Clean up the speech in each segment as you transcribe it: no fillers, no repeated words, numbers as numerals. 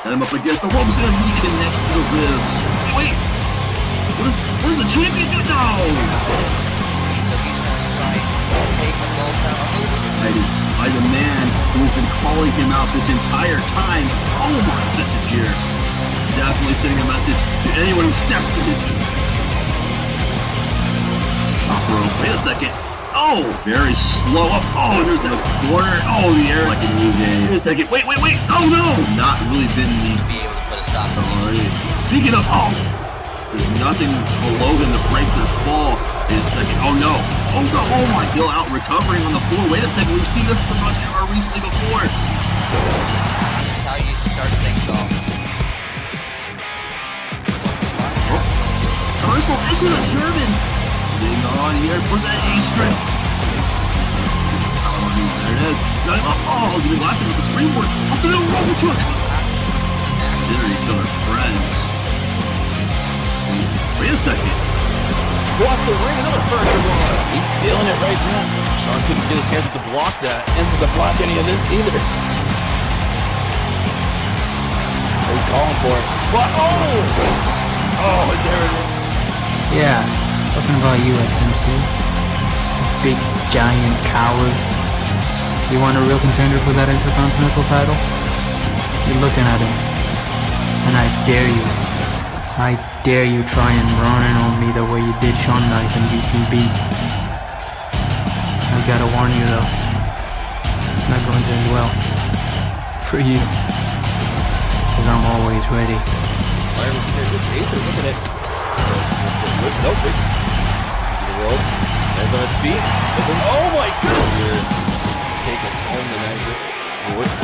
Set him up against the ropes and he connects to the ribs. Wait! What is the champion do? No! So he's going to try and take them both down. By the man who's been calling him out this entire time. Oh my, this is here. Definitely sending a message to anyone who steps to his top rope. Wait a second. Oh, very slow up. Oh, there's that corner. Oh, the air like a new game. Wait a second. Wait. Oh no! Not really been the. Be able to put a stop to this. Speaking of, there's nothing below him to break the fall. Wait a second. Oh no. Oh my, Hill out recovering on the floor. Wait a second. We've seen this from recently before. That's how you start things off. Reversal into the German. Getting on here for that A-string. There it is. Got him up. Oh, McGlasson with the springboard. Up the middle, roll to it. Consider each other friends. Wait a second. Across the ring, another furniture one. He's feeling it right now. Sean couldn't get his hands to block that, and to block any of this either. He's calling for it. Spot. Oh, there it is. Yeah, talking about you, SMC. Big, giant coward. You want a real contender for that Intercontinental title? You're looking at him. And I dare you try and run in on me the way you did Shawn Nice and BTB. I gotta warn you though, it's not going to end well. For you. Cause I'm always ready. Byron's here with Aether, look at it. Nope. The ropes. Hands on his feet. Oh my goodness! Take us home tonight.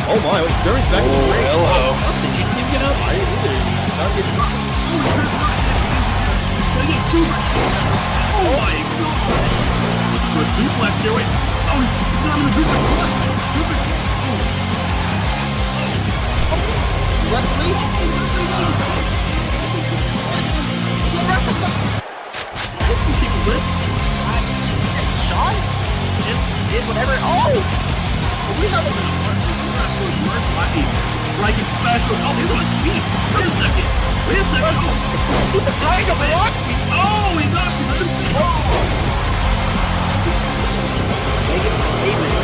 Oh my, Jerry's back in the ring. Hello. Did you see him get up? I didn't either. He's not getting up. Oh my god! First two slaps here, wait. Oh, he's not gonna do this. Referee? Keep it lit. And Sean just did whatever. We haven't been striking special. Oh, he's on his feet. Wait a second. He's trying to block me. Oh, he knocked him. Making a statement.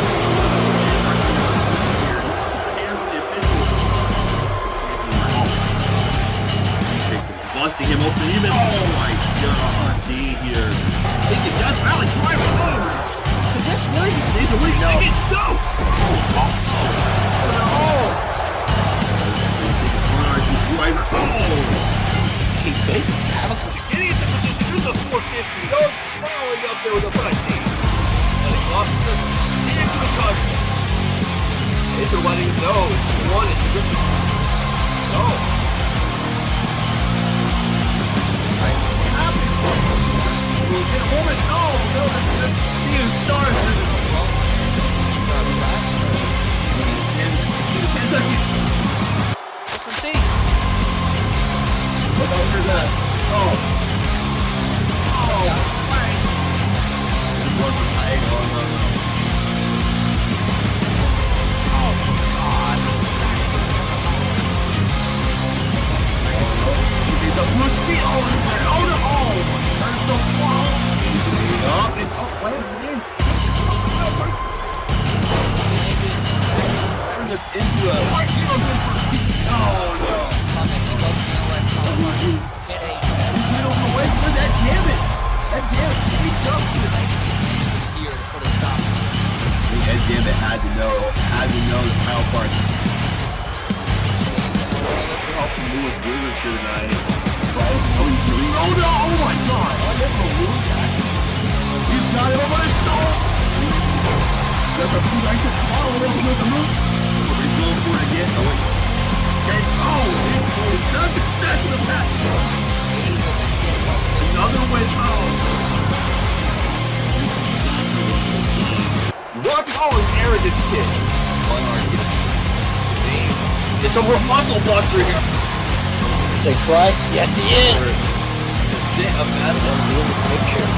Busting him open even. Oh my god. See here. Taking Death Valley driver. To this really? He's a weak. No. Go. He could have a Idiot position. Here's the 450. Goes following up there with a butt seat. And he lost the into the cover. They're letting him know he won it. No. We'll get a moment. No. See you stars. SMC. Look over that. It wasn't tight. No. The push feet over there. Oh no! Turns the wall. Up. It's up. Wait. Turn this into a. Oh no! It's coming. He goes to the left. He's right over the way for that Gambit. That Gambit. He jumped to it. Here to put a stop. I think Ed Gambit had to know the final part. Helping Lewis Withers here tonight. Oh no! Oh my god! I never moved that. He's got it over his soul! There's a few nice follow over with the move. He's going for it again. Oh wait. Okay. He's not success with that. Another win. Watch his arrogant kid. One argument. It's a muscle buster here. Jay Krack? Yes, he is. The sit of Azrael in the picture.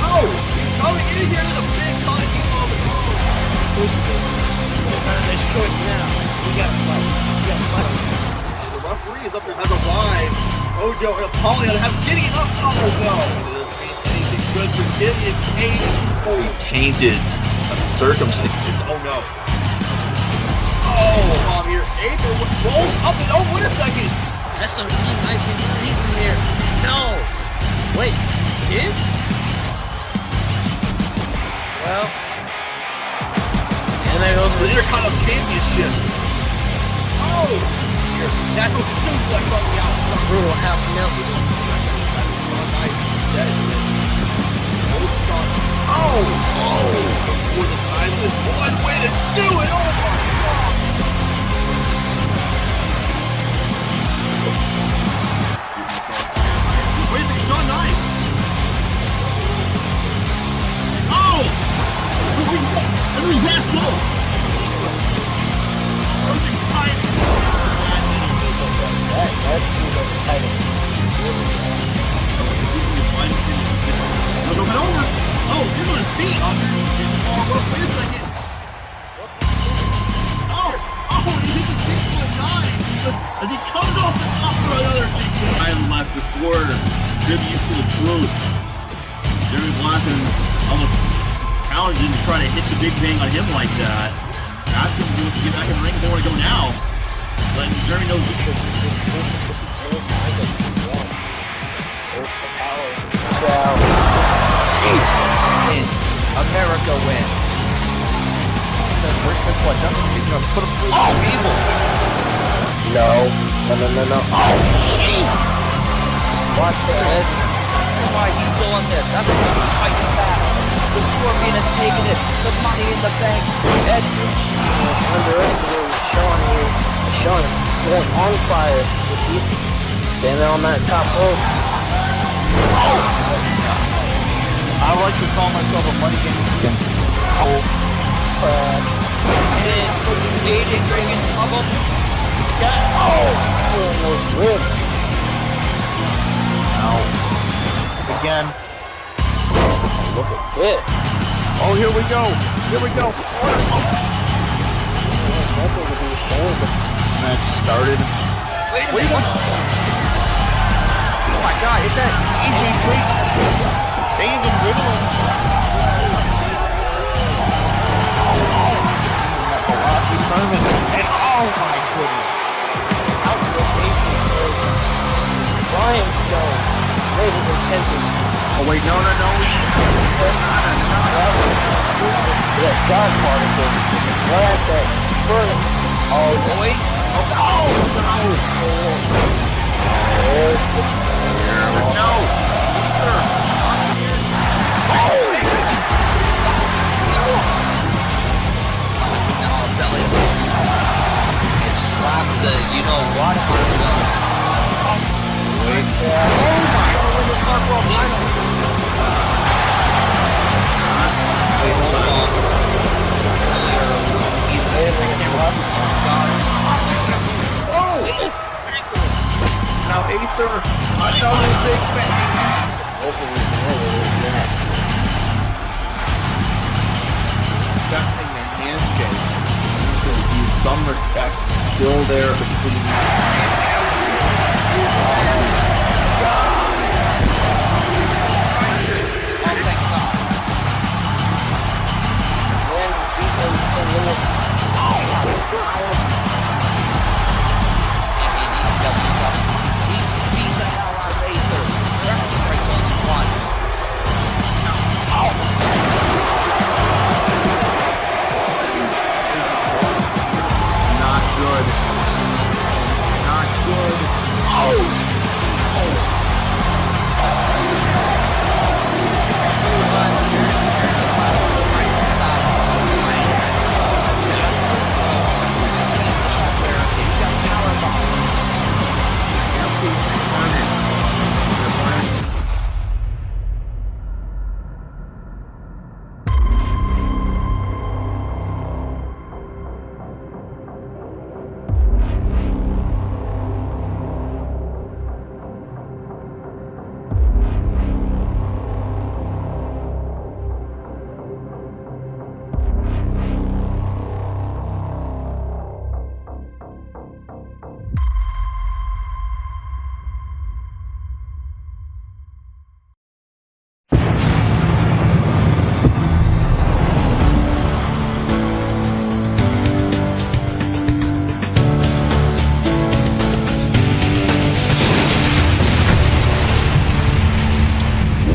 Oh! He's coming in here with a big Crucible. Nice choice now. We got up there, has a ride. Ojo and Apollo have Gideon up. Oh no! Anything good for Gideon? Tainted circumstances. Oh no! Oh, Bob here. Aether rolls up and oh, wait a second! SMC might be beaten here. No! Wait, did? Well. And there goes the Intercontinental Championship. Oh! Here, natural suplex on the outside. Brutal half Nelson. Oh! Oh! For the title is one way to do it! Oh my god! Wait a second, John Knight! Oh! That's a bad blow! Perfect timing! Look over! Oh, he's on his feet! Wait a second! Oh! Oh, he hit the 6'9"! As he comes off the top for another 6'9". Time left before tribute to the troops. Jeremy McGlasson almost challenged him to try to hit the big bang on him like that. Ask him to get back in the ring if they want to go now. But Jeremy knows Wins. America wins. He's gonna put him through the evil. No. Oh, jeez. Watch this. That's why he's still on this. That's why he's fighting back. The Scorpion has taken it to Money in the Bank. Edwards. Underestimating Sean going on fire with you standing on that top rope. I like to call myself a money game champion. Oh, crap. And Aiden bringing trouble. Almost ripped. Now, again. Look at this. Oh, here we go. Here we go. Nothing to be ashamed of. Match started. Wait a minute. Oh my god, it's that They even Riddilyn. Baraki tournament. And oh my goodness. Ryan Stone. Ladies and gentlemen. Oh wait, no. That God particle. Right at that first. Oh, boy. Slap the you know what out of them. Wait. Win the Dark World title. Wait, hold on. Now Aether, another big bang. Accepting the handshake. There's be some respect still there between. Not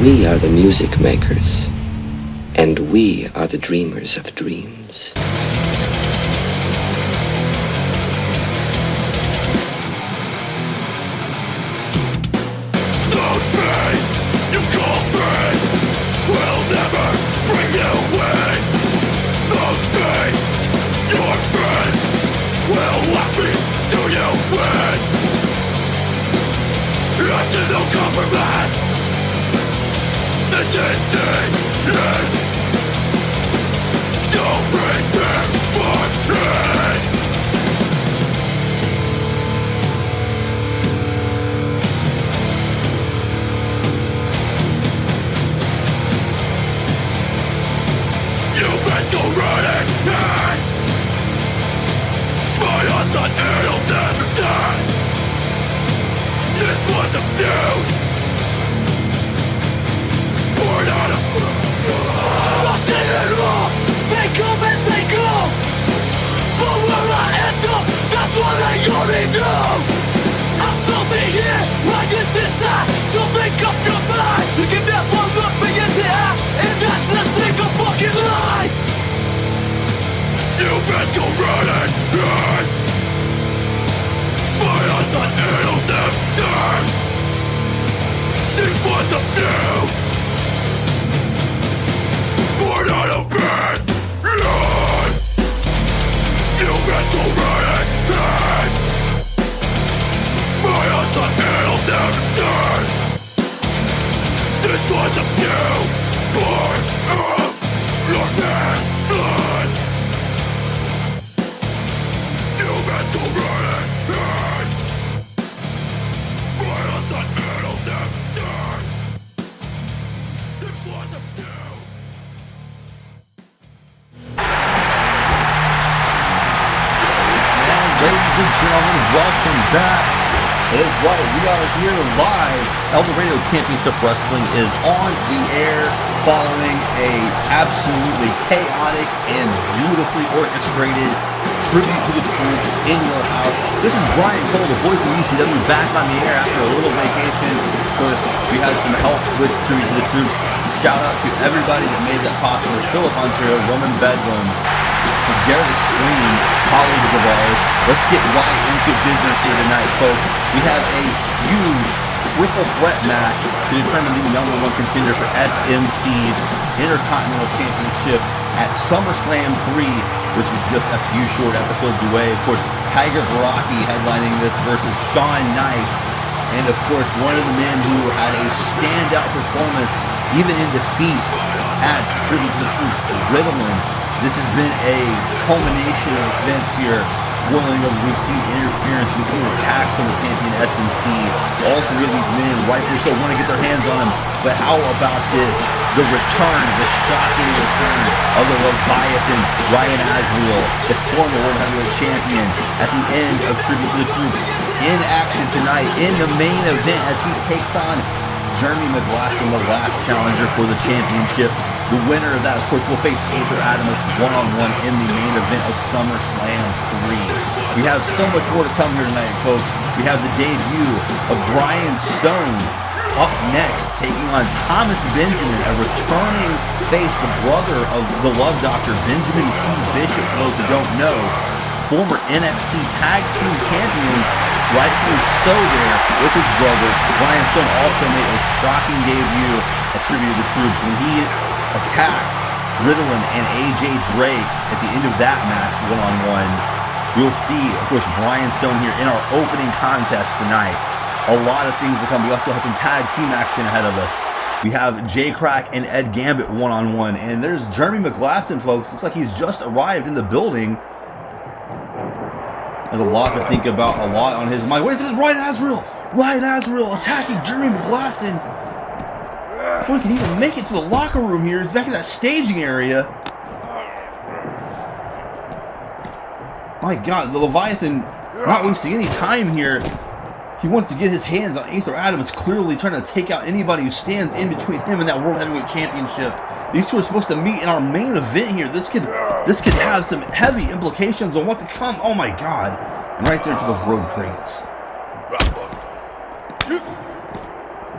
We are the music makers, and we are the dreamers of dreams. Those things you call pain will never bring you away. Those things your friends will laugh till you win. It's no compromise. This is the end. So prepare for it. You've been so running high. Smile on sun, it'll never die. This was a feud. Born out of I've seen it all. They come and they go. But where I end up, that's what I only know. I'll still be here, right at this side, to make up your mind. You can never look me in the eye, and that's a single fucking lie. You've been so running high. Smiles on it'll never die. This was a feud. Born out of bed, run. You've been so running high. Smiles on it'll never die. This was a feud. Born of your bad blood. You've been so running high. Smiles on it'll never die. This was a feud. Ladies and gentlemen, welcome back. That is right, we are here live. Eldorado Championship Wrestling is on the air following a absolutely chaotic and beautifully orchestrated tribute to the troops in your house. This is Brian Cole, the voice of ECW, back on the air after a little vacation. Of course, we had some help with tribute to the troops. Shout out to everybody that made that possible. Philip Ontario, Roman Bedlam, Jared Extreme, colleagues of ours. Let's get right into business here tonight, folks. We have a huge triple threat match to determine the number one contender for SMC's Intercontinental Championship at SummerSlam 3, which is just a few short episodes away. Of course, Tiger Baraki headlining this versus Sean Nice. And of course, one of the men who had a standout performance, even in defeat at Tribute to the Troops, Riddilyn. This has been a culmination of events here. Boiling over, we've seen interference, we've seen attacks on the champion SMC. All three of these men, rightfully so, want to get their hands on him. But how about this? The return, the shocking return of the Leviathan, Ryan Azrael, the former World Heavyweight Champion, at the end of Tribute to the Troops. In action tonight, in the main event, as he takes on Jeremy McGlasson, the last challenger for the championship. The winner of that, of course, will face Azrael one-on-one in the main event of SummerSlam 3. We have so much more to come here tonight, folks. We have the debut of Brian Stone up next, taking on Thomas Benjamin, a returning face, the brother of the Love Doctor, Benjamin T. Bishop, for those who don't know. Former NXT Tag Team Champion, rightfully so there with his brother. Brian Stone also made a shocking debut at Tribute to the Troops when he attacked Riddilyn and AJ Drake at the end of that match one-on-one. We'll see, of course, Brian Stone here in our opening contest tonight. A lot of things to come. We also have some tag team action ahead of us. We have Jay Krack and Ed Gambit one-on-one. And there's Jeremy McGlasson, folks. Looks like he's just arrived in the building. There's a lot to think about, a lot on his mind. What is this? Ryan Azrael! Ryan Azrael attacking Jeremy McGlasson. Before he can even make it to the locker room here, he's back in that staging area. My God, the Leviathan not wasting any time here. He wants to get his hands on Azrael Adams, clearly trying to take out anybody who stands in between him and that World Heavyweight Championship. These two are supposed to meet in our main event here. This could have some heavy implications on what to come. Oh my God. And right there to those road crates.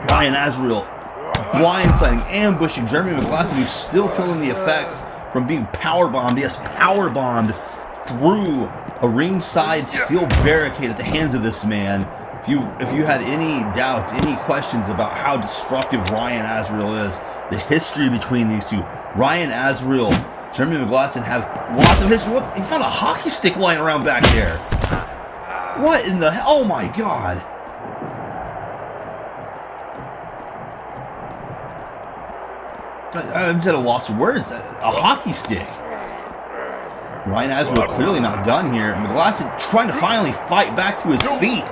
Ryan Azrael blindsiding, ambushing Jeremy McGlasson, who's still feeling the effects from being powerbombed. Yes, powerbombed through a ringside steel barricade at the hands of this man. If you had any doubts, any questions about how destructive Ryan Azrael is, the history between these two, Ryan Azrael, Jeremy McGlasson have lots of history. What? He found a hockey stick lying around back there. What in the hell? Oh my God. I'm just at a loss of words. A hockey stick. Ryan Azrael clearly not done here. McGlasson trying to finally fight back to his feet.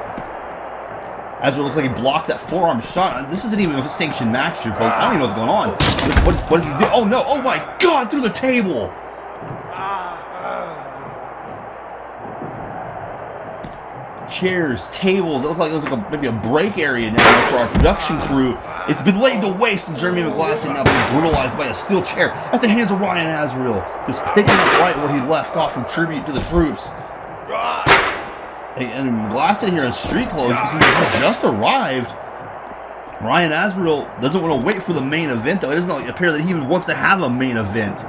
Azrael looks like he blocked that forearm shot. This isn't even a sanctioned match here, folks. I don't even know what's going on. What does he do? Oh no! Oh my God! Through the table! Chairs, tables. It looks like there's maybe a break area now for our production crew. It's been laid to waste, and Jeremy McGlasson now being brutalized by a steel chair at the hands of Ryan Azrael. Just picking up right where he left off from tribute to the troops. And McGlasson here in street clothes because he just arrived. Ryan Azrael doesn't want to wait for the main event, though. It doesn't appear that he even wants to have a main event.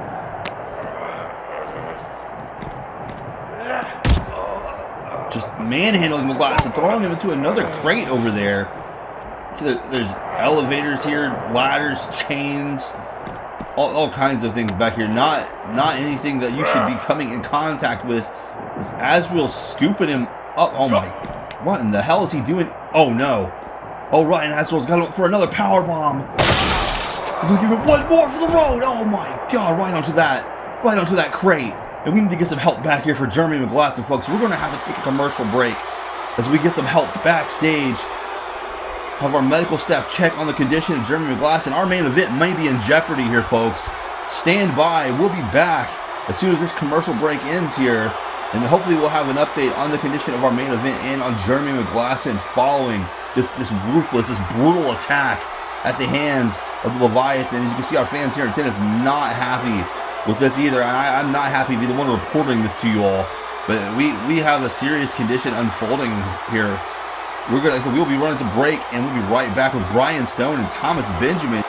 Just manhandling McGlasson, throwing him into another crate over there. So there's elevators here, ladders, chains, all kinds of things back here. Not anything that you should be coming in contact with. Is Azrael scooping him up? Oh my! What in the hell is he doing? Oh no! Oh, Ryan Azrael's got him for another power bomb. He's gonna give him one more for the road. Oh my God! Right onto that crate. And we need to get some help back here for Jeremy McGlasson, folks. We're going to have to take a commercial break as we get some help backstage. Have our medical staff check on the condition of Jeremy McGlasson. Our main event may be in jeopardy here, folks. Stand by. We'll be back as soon as this commercial break ends here. And hopefully we'll have an update on the condition of our main event and on Jeremy McGlasson following this ruthless, this brutal attack at the hands of the Leviathan. As you can see, our fans here in attendance not happy with this either. I'm not happy to be the one reporting this to you all, but we have a serious condition unfolding here. We'll be running to break, and we'll be right back with Brian Stone and Thomas Benjamin.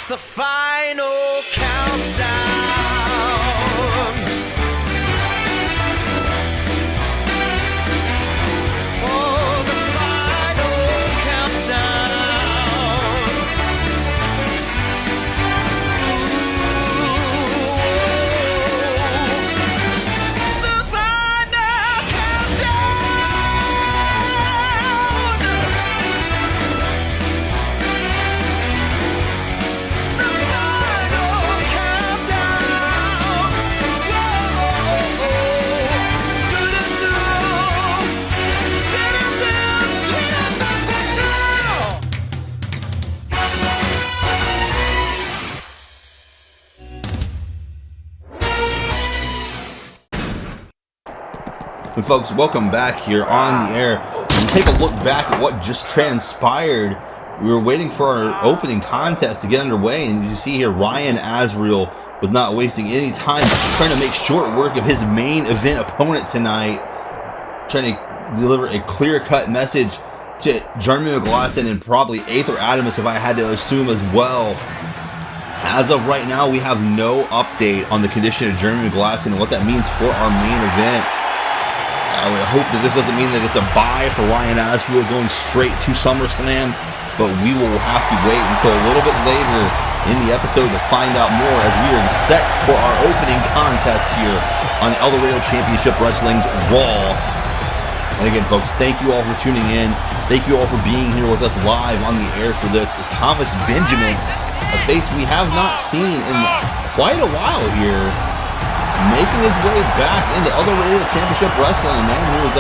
The final countdown. Oh, the final countdown. It's the final countdown. And folks, welcome back here on the air. And take a look back at what just transpired. We were waiting for our opening contest to get underway, and you see here Ryan Azrael was not wasting any time trying to make short work of his main event opponent tonight, trying to deliver a clear-cut message to Jeremy McGlasson and probably Aether Adamus, if I had to assume as well. As of right now, we have no update on the condition of Jeremy McGlasson and what that means for our main event. I would hope that this doesn't mean that it's a bye for Ryan Azrael going straight to SummerSlam, but we will have to wait until a little bit later in the episode to find out more as we are set for our opening contest here on Eldorado Championship Wrestling's Raw. And again, folks, thank you all for tuning in. Thank you all for being here with us live on the air for this. Is Thomas Benjamin, a face we have not seen in quite a while here, making his way back into Eldorado Championship Wrestling. A man who has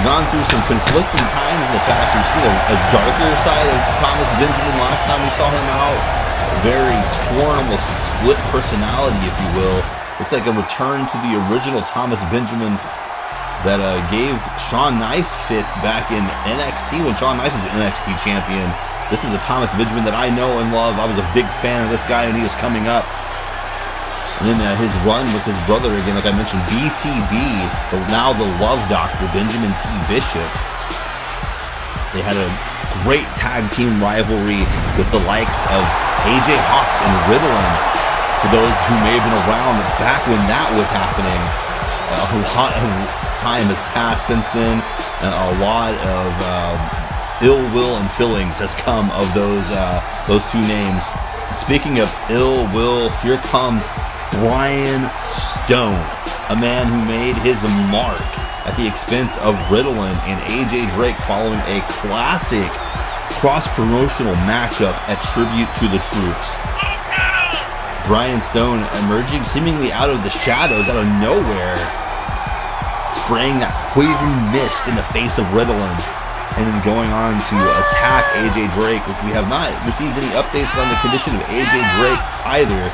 gone through some conflicting times in the past. We've seen a darker side of Thomas Benjamin last time we saw him out. Very torn, almost split personality, if you will. Looks like a return to the original Thomas Benjamin that gave Shawn Nice fits back in NXT when Shawn Nice was NXT champion. This is the Thomas Benjamin that I know and love. I was a big fan of this guy when he was coming up. And then his run with his brother, again, like I mentioned, BTB, but now the Love Doctor, Benjamin T. Bishop. They had a great tag team rivalry with the likes of AJ Hawks and Riddilyn. For those who may have been around back when that was happening, a lot of time has passed since then, and a lot of ill will and feelings has come of those two names. And speaking of ill will, here comes Brian Stone, a man who made his mark at the expense of Riddilyn and AJ Drake following a classic cross-promotional matchup at Tribute to the Troops. Brian Stone emerging seemingly out of the shadows, out of nowhere, spraying that poison mist in the face of Riddilyn, and then going on to attack AJ Drake, which we have not received any updates on the condition of AJ Drake either.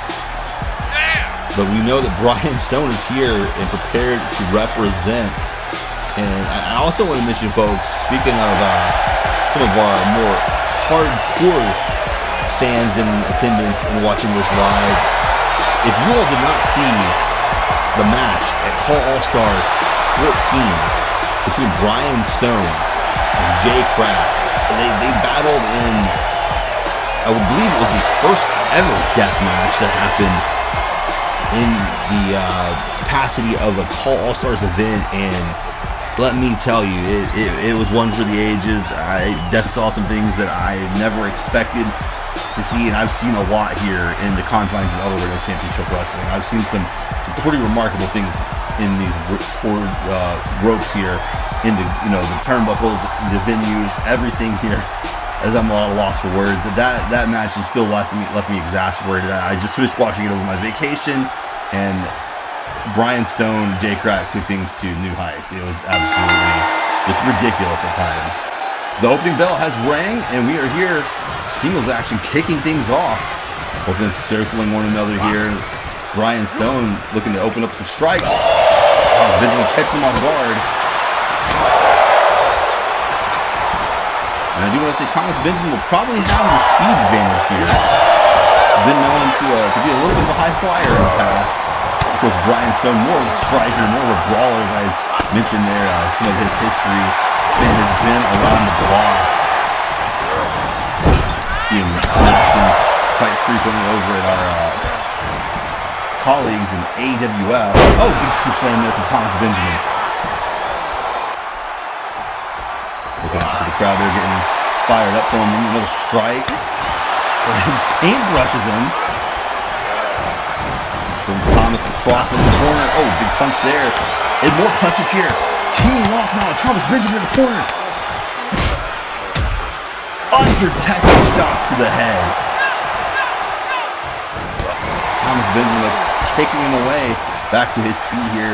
But we know that Brian Stone is here and prepared to represent. And I also want to mention, folks, speaking of some of our more hardcore fans in attendance and watching this live, if you all did not see the match at Hall All-Stars 14 between Brian Stone and Jay Krack, they battled in, I would believe it was the first ever death match that happened in the capacity of a Hall All-Stars event, and let me tell you, it was one for the ages. I definitely saw some things that I never expected to see, and I've seen a lot here in the confines of Eldorado Championship Wrestling. I've seen some pretty remarkable things in these ropes here, in the the turnbuckles, the venues, everything here. As I'm a lost for words. That match is still left me exasperated. I just finished watching it over my vacation, and Brian Stone, Jay Krack took things to new heights. It was absolutely just ridiculous at times. The opening bell has rang, and we are here, singles action, kicking things off. Both men circling one another here. Brian Stone looking to open up some strikes. Thomas Benjamin catches him off guard. And I do want to say Thomas Benjamin will probably have the speed advantage here. Been known to be a little bit of a high flyer in the past. Of course, Brian Stone, more of a striker, more of a brawler, as I mentioned there, some of his history. Man has been around the block. See him in action quite frequently over at our colleagues in AWF. Oh, big scoop slam there from Thomas Benjamin. Looking out to the crowd there, getting fired up for him. Another strike. His paintbrushes him. Sends Thomas across in the corner. Oh, big punch there. And more punches here. Teeing off now. Thomas Benjamin in the corner. Unprotected shots to the head. Thomas Benjamin kicking him away. Back to his feet here.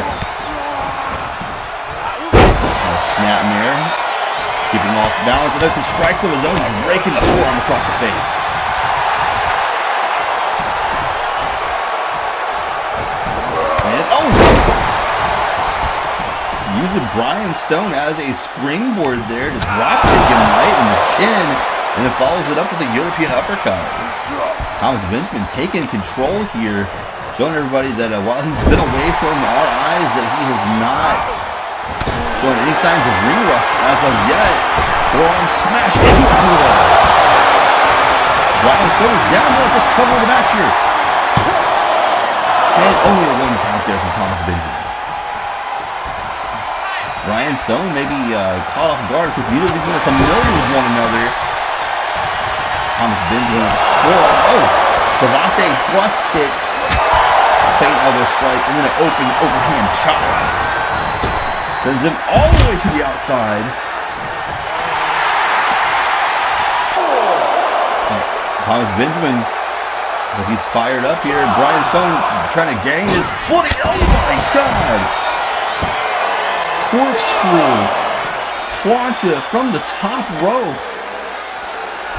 Snap there. Keeping him off balance. And there's some strikes of his own. Breaking the forearm across the face. And using Brian Stone as a springboard there to drop kick him right in the chin, and then follows it up with a European uppercut. Thomas Benjamin taking control here, showing everybody that while he's been away from our eyes, that he has not shown any signs of ring rust as of yet. Forearm smash into the Buddha. Brian Stone is down. Let's cover the match here. And only a one count there from Thomas Benjamin. Brian Stone may be caught off guard because neither of these men are familiar with one another. Thomas Benjamin with a forearm. Oh, Savate thrust kick. Faint elbow strike, and then an open overhand chop. Sends him all the way to the outside. Thomas Benjamin, like he's fired up here. Brian Stone trying to gain his footing. Oh my God! Corkscrew plancha from the top rope.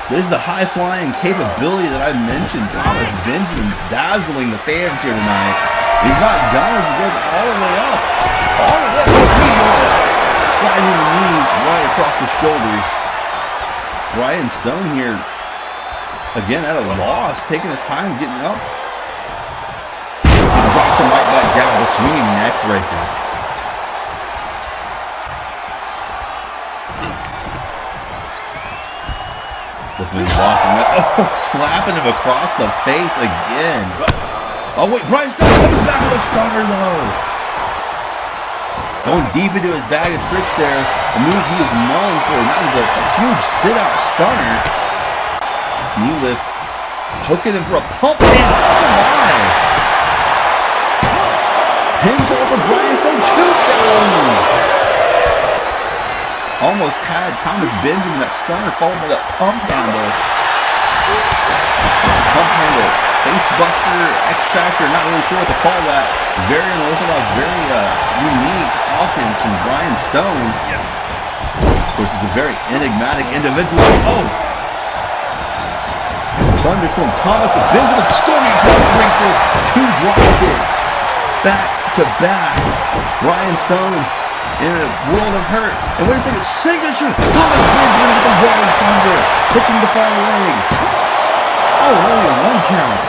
There's the high-flying capability that I mentioned. Thomas Benjamin dazzling the fans here tonight. He's not done as he goes all the way up. All the way up. Sliding the knees right across the shoulders. Brian Stone here, again at a loss, taking his time getting up. And drops him right back down with a swinging neck breaker. Walking up. Oh, slapping him across the face again. Oh wait, Brian Stone comes back with a stunner though. Going deep into his bag of tricks there. A move he is known for. And that was a huge sit-out stunner. Knee lift. Hooking him for a pump handle. Oh my. Pinfall for Brian Stone. 2 KO. Almost had Thomas Benjamin, that stunner followed by that pump handle. Pump handle, face buster, X Factor, not really sure what to call that. Very unorthodox, very unique offense from Brian Stone. Of course, he's a very enigmatic individual. Oh! Thunderstorm, Thomas Benjamin storming across the ring for 2 drop kicks. Back to back. Brian Stone in a world of hurt. And wait a second, signature! Thomas Benjamin with the rolling thunder, hooking the far leg. Oh, only a 1 count.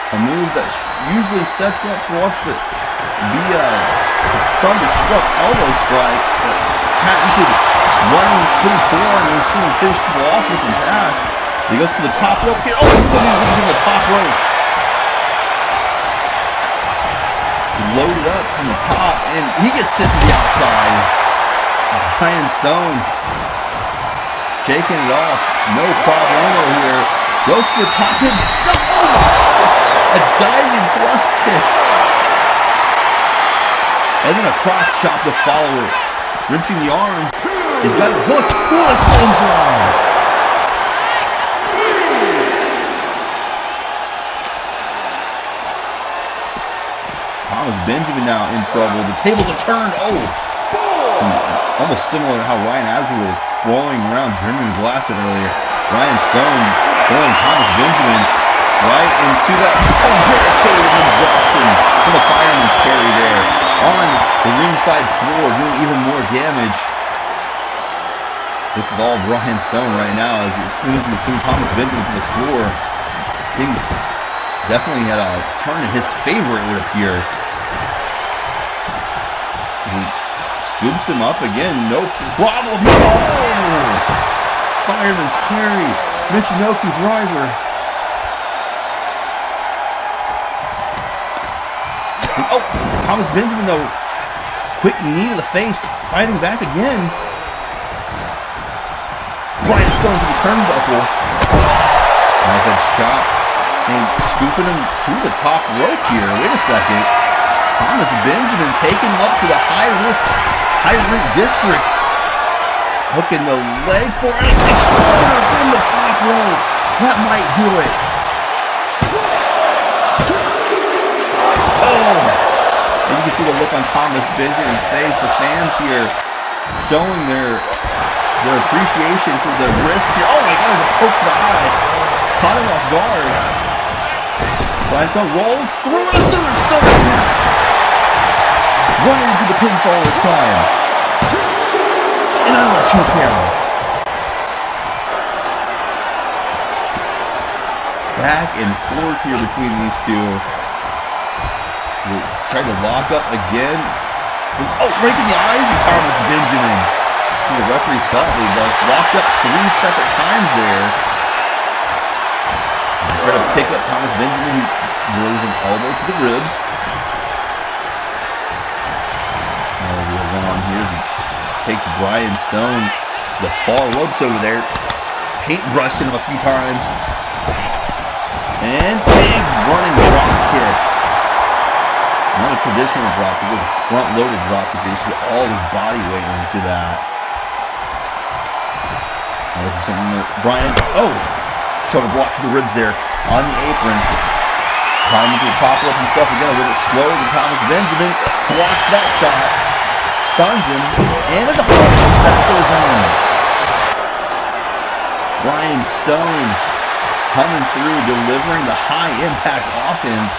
A move that usually sets up for what's the thunderstruck elbow strike. Patented running spinning forearm. We've seen him finish people off with the pass. He goes to the top rope here. Oh, he's from the top rope. Loaded up from the top, and he gets sent to the outside. Brian Stone shaking it off, no problemo here. Goes to the top himself. A diving thrust kick. And then a cross chop to follow it. Wrenching the arm. He's got it hooked. What a clothesline. Thomas Benjamin now in trouble. The tables are turned. Oh! Almost similar to how Ryan Azrael was throwing around Jeremy McGlasson earlier. Brian Stone throwing Thomas Benjamin right into that barricade and then drops him for the fireman's carry there on the ringside floor, doing even more damage. This is all Brian Stone right now as he swings between Thomas Benjamin to the floor. Things definitely had a turn in his favor, it would appear. He scoops him up again, no problem. Oh! Fireman's carry, Michinoku driver. And, oh, Thomas Benjamin though, quick knee to the face, fighting back again. Brian Stone to the turnbuckle. Knife edge chop. And scooping him to the top rope here. Wait a second. Thomas Benjamin taking him up to the high-risk district. Hooking the leg for an exploder from the top rope. That might do it. Oh! And you can see the look on Thomas Benjamin's face. The fans here showing their appreciation for the risk here. Oh my God, the poke to the eye. Caught him off guard. Brian Stone rolls through it. Another stunner max. Right into the pinfall this time. And another 2 count. Back and forth here between these two. Trying to lock up again. And, oh, right in the eyes of Thomas Benjamin. The referee subtly locked up 3 separate times there. Try to pick up Thomas Benjamin, who drills an elbow to the ribs. Now we have one on here. He takes Brian Stone The far ropes over there. Paintbrushed him a few times. And big running drop kick. Not a traditional drop kick. It was a front-loaded drop kick. He used to put all his body weight into that. Brian, shoulder block to the ribs there on the apron. Climbing to the top rope himself again, a little bit slower than Thomas Benjamin. Blocks that shot, stuns him, and there's a full special zone. Brian Stone coming through, delivering the high-impact offense.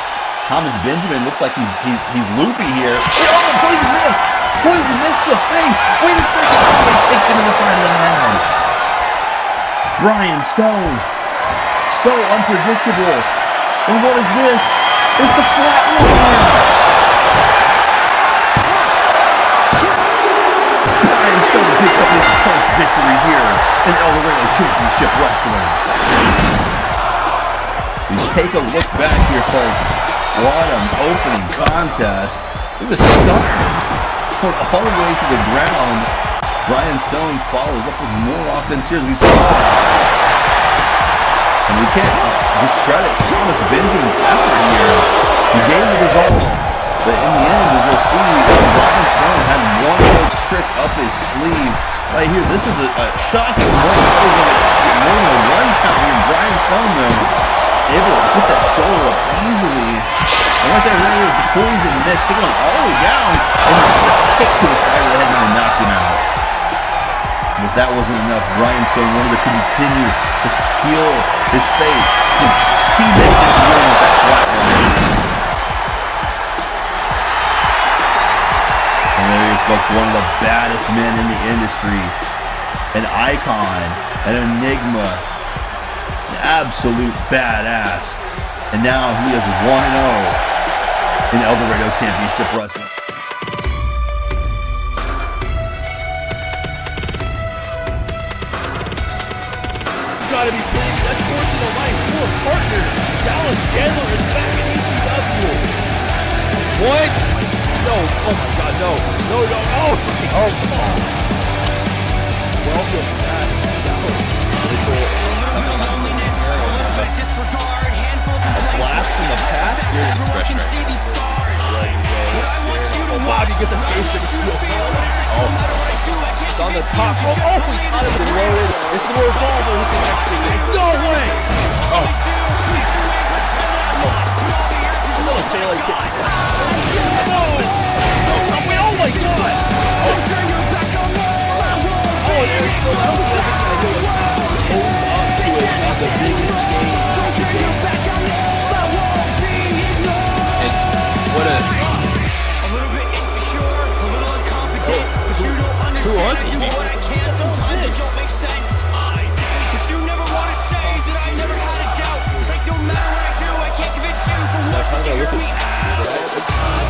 Thomas Benjamin looks like he's loopy here. Oh, poison miss! Poison miss to the face! Wait a second! He kicked him in the side of the head. Brian Stone, so unpredictable. And what is this? It's the flatliner. Brian Stone picks up his first victory here in Eldorado Championship Wrestling. We take a look back here, folks. What an opening contest. Look at the stunners going all the way to the ground. Brian Stone follows up with more offense here as we saw. And we can't discredit Thomas Benjamin's effort here. He gave it his all. But in the end, as you'll see, Brian Stone had one more trick up his sleeve. Right here, this is a shocking moment. More than a one count here. Brian Stone, though, able to put that shoulder up easily. And right there, right here, the poison miss, taking him all the way down. And just a kick to the side of the head and knocked him out. But if that wasn't enough, Brian Stone wanted to continue to seal his fate, to cement this win with that flatline. And there he is, folks, one of the baddest men in the industry. An icon, an enigma, an absolute badass. And now he is 1-0 in Eldorado Championship Wrestling. Gotta be kidding me. That's forcing the line full of partners. Dallas Chandler is back in ECW. What? No. Oh my god, no. No. Oh, come on. Welcome back, Dallas. A blast from the past here in fresh wow, you get the face of the steel. It's on the top rope. Oh, he caught it loaded. It's the revolver who can actually make. No way! Oh. He's still a Taylor kick. No! Oh my god! Oh, there's so much holds up to it on the biggest game of the game. And what a... Who are these people? What I can't sometimes it don't make sense. But you never want to say that I never had a doubt. It's like no matter what I do, I can't convince you for what to hear me out.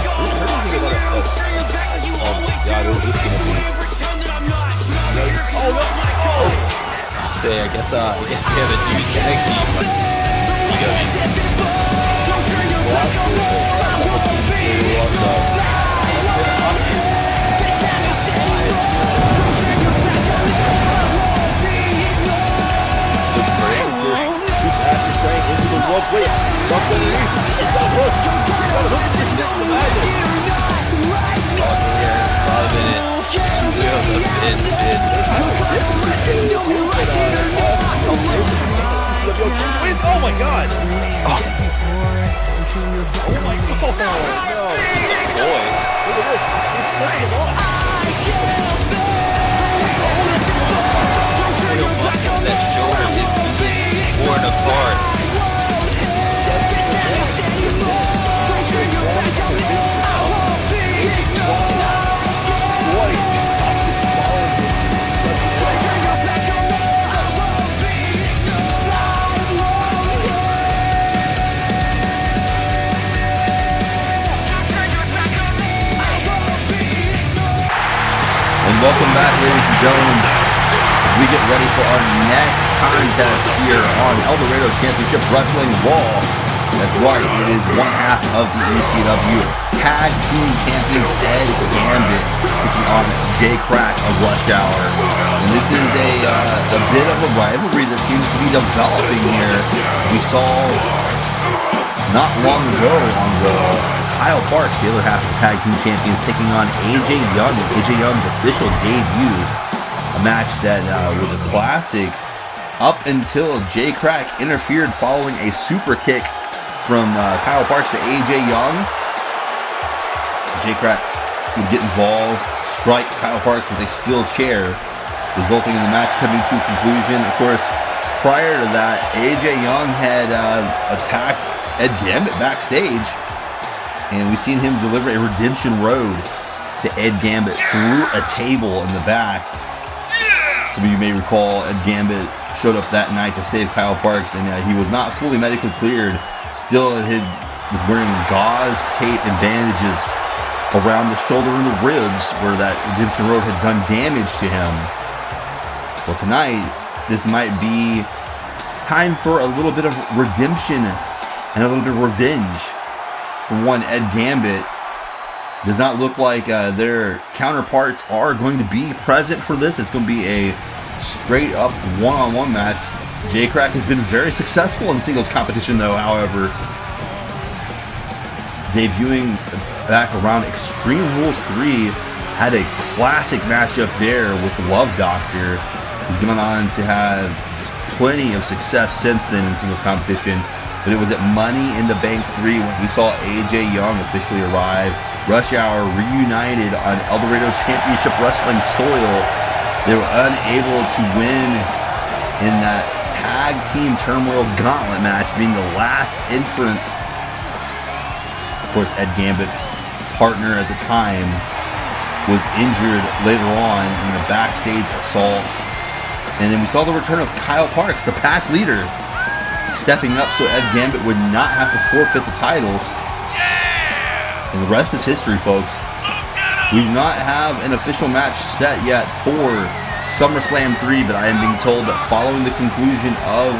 Don't walk around, turn your back like you always do. And pretend that I'm not. But I'm here because you don't let go. Say, I guess we have a new tag team. You got me. Don't turn your back on me. I won't be. Wait, what's underneath? He's got a hook. He's got a hook. He's still in the madness. Talking here, loving it. Wheels up in. Oh my god! Oh my god! Oh no! Boy, look at this. He's flipping him off. That shoulder is torn apart. And welcome back, ladies and gentlemen, as we get ready for our next contest here on Eldorado Championship Wrestling Raw. That's right, it is one half of the ECW Tag Team Champions Ed Gambit taking on Jay Krack of Rush Hour. And this is a bit of a rivalry that seems to be developing here. We saw not long ago on the Kyle Parks, the other half of the Tag Team Champions, taking on AJ Young and AJ Young's official debut. A match that was a classic up until Jay Krack interfered following a super kick from Kyle Parks to AJ Young. Jay Krack would get involved, strike Kyle Parks with a steel chair, resulting in the match coming to a conclusion. Of course, prior to that, AJ Young had attacked Ed Gambit backstage, and we've seen him deliver a redemption road to Ed Gambit through a table in the back. Some of you may recall Ed Gambit showed up that night to save Kyle Parks, and he was not fully medically cleared. Still, he was wearing gauze, tape, and bandages around the shoulder and the ribs where that redemption road had done damage to him. Well, tonight, this might be time for a little bit of redemption and a little bit of revenge. For one, Ed Gambit does not look like their counterparts are going to be present for this. It's going to be a straight up one-on-one match. Jay Krack has been very successful in singles competition though, however. Debuting back around Extreme Rules 3, had a classic matchup there with Love Doctor. He's gone on to have just plenty of success since then in singles competition. But it was at Money in the Bank 3 when we saw AJ Young officially arrive. Rush Hour reunited on Eldorado Championship Wrestling soil. They were unable to win in that Tag Team Turmoil Gauntlet match, being the last entrance. Of course, Ed Gambit's partner at the time was injured later on in a backstage assault. And then we saw the return of Kyle Parks, the pack leader, stepping up so Ed Gambit would not have to forfeit the titles. And the rest is history, folks. We do not have an official match set yet for SummerSlam 3, but I am being told that following the conclusion of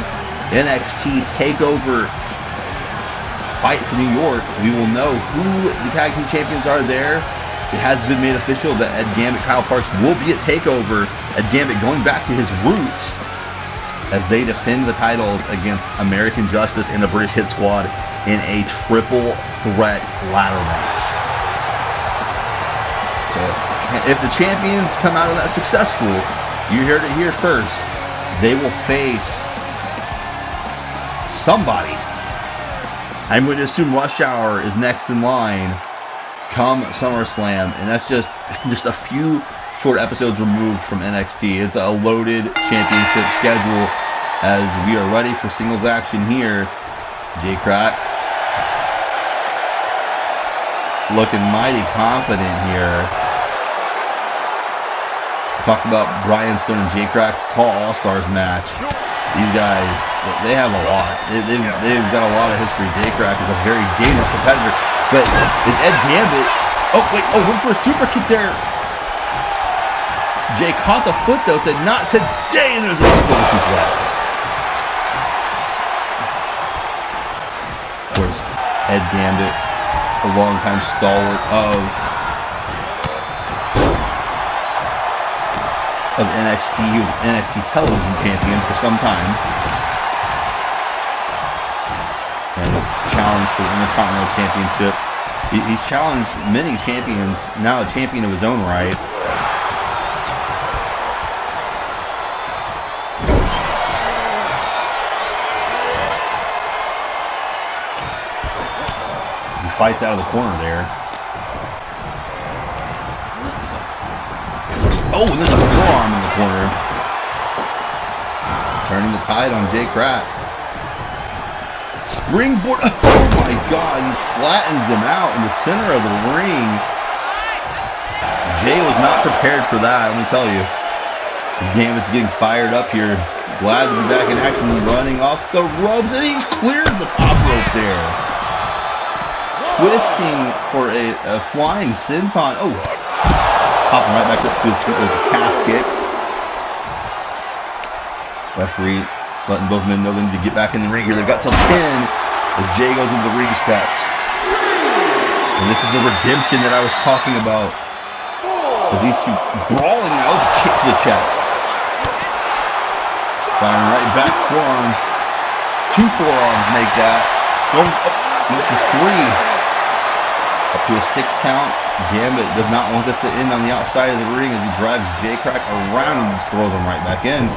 NXT TakeOver Fight for New York, we will know who the Tag Team Champions are there. It has been made official that Ed Gambit, Kyle Parks will be at TakeOver. Ed Gambit going back to his roots as they defend the titles against American Justice and the British Hit Squad in a triple threat ladder match. So, if the champions come out of that successful, you heard it here first, they will face somebody. I'm going to assume Rush Hour is next in line come SummerSlam, and that's just a few short episodes removed from NXT. It's a loaded championship schedule as we are ready for singles action here. Jay Krack looking mighty confident here. Talked about Brian Stone and Jay Krack's Call All-Stars match. These guys, they have a lot. They've got a lot of history. Jay Krack is a very dangerous competitor. But it's Ed Gambit. Oh, wait. Oh, went for a super kick there. Jay caught the foot, though, said, not today, and there's a explosive suplex. Of course, Ed Gambit, a longtime stalwart of NXT. He was NXT television champion for some time. And was challenged for the Intercontinental Championship. He's challenged many champions, now a champion of his own right. He fights out of the corner there. Oh, and there's a forearm in the corner. Turning the tide on Jay Krack. Springboard. Oh my God, he flattens him out in the center of the ring. Jay was not prepared for that, let me tell you. His Gambit's getting fired up here. Glad to be back in action, running off the ropes, and he clears the top rope there. Twisting for a flying senton. Oh, popping right back up to his feet. There's a calf kick. Referee letting both men know they need to get back in the ring here. They've got till 10 as Jay goes into the ring steps. And this is the redemption that I was talking about. With these two brawling, that was a kick to the chest. Firing right back forearm. 2 forearms make that. Going up for 3. Up to a 6 count. Gambit does not want this to end on the outside of the ring as he drives Jay Krack around and just throws him right back in.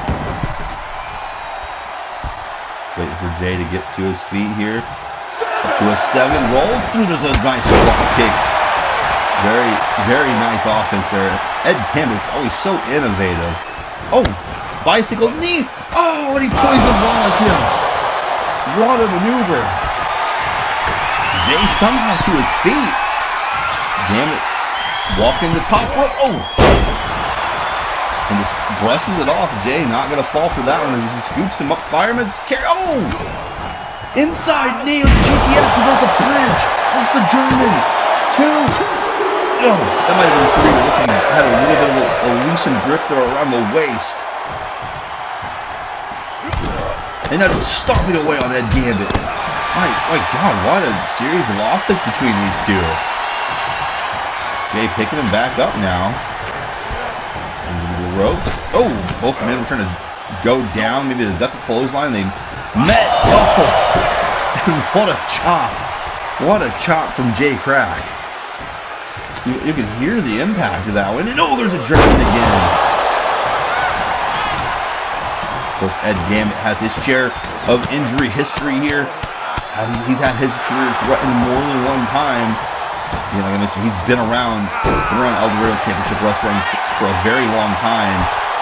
Waiting for Jay to get to his feet here. Up to a 7. Rolls through. There's a nice drop kick. Very, very nice offense there. Ed Gambit's always so innovative. Oh, bicycle knee. Oh, and he poison walls him. What a maneuver. Jay somehow to his feet. Gambit walking the top rope. Oh! And just brushes it off. Jay not going to fall for that one as he scoots him up. Fireman's carry. Oh! Inside knee of the GTX. And there's a bridge off the German. 2. Oh, that might have been 3. This thing had a little bit of a loosened grip there around the waist. And now just stomping away on Ed Gambit. My God, what a series of offense between these two. Jay picking him back up now. Sends him to the ropes. Oh, both men were trying to go down. Maybe the duck clothesline. They met. Oh, and what a chop. What a chop from Jay Krack. You can hear the impact of that one. And oh, there's a German again. Of course, Ed Gambit has his share of injury history here. He's had his career threatened more than one time. You know, like I mentioned, he's been around Eldorado Championship Wrestling for a very long time.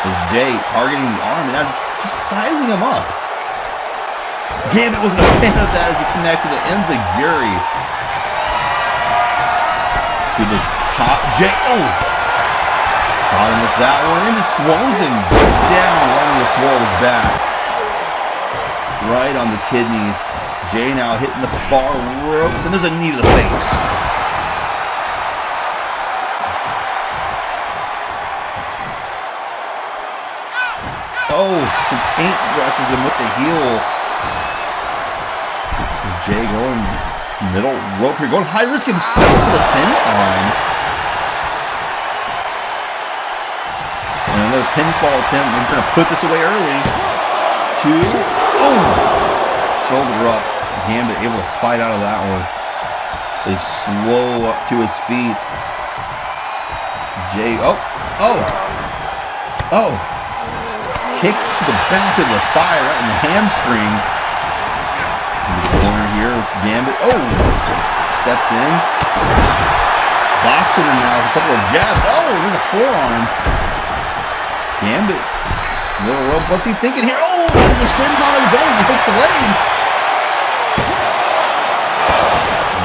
As Jay targeting the arm and just sizing him up. Gambit wasn't a fan of that as he connects to the enziguri. To the top. Jay, oh! Got him with that one and just throws him down right on the swirl of his back. Right on the kidneys. Jay now hitting the far ropes, and there's a knee to the face. Oh, the paint brushes him with the heel. Jay going middle rope here, going high risk himself for the senton. And another pinfall attempt. Maybe trying to put this away early. 2. Oh! Shoulder up. Gambit able to fight out of that one. They slow up to his feet. Jay, oh! Kicks to the back of the thigh, right in the hamstring. In the corner here, it's Gambit. Oh! Steps in. Boxing him now with a couple of jabs. Oh, there's a forearm. Gambit. Little rope. What's he thinking here? Oh, there's a shin on his own. He hits the leg.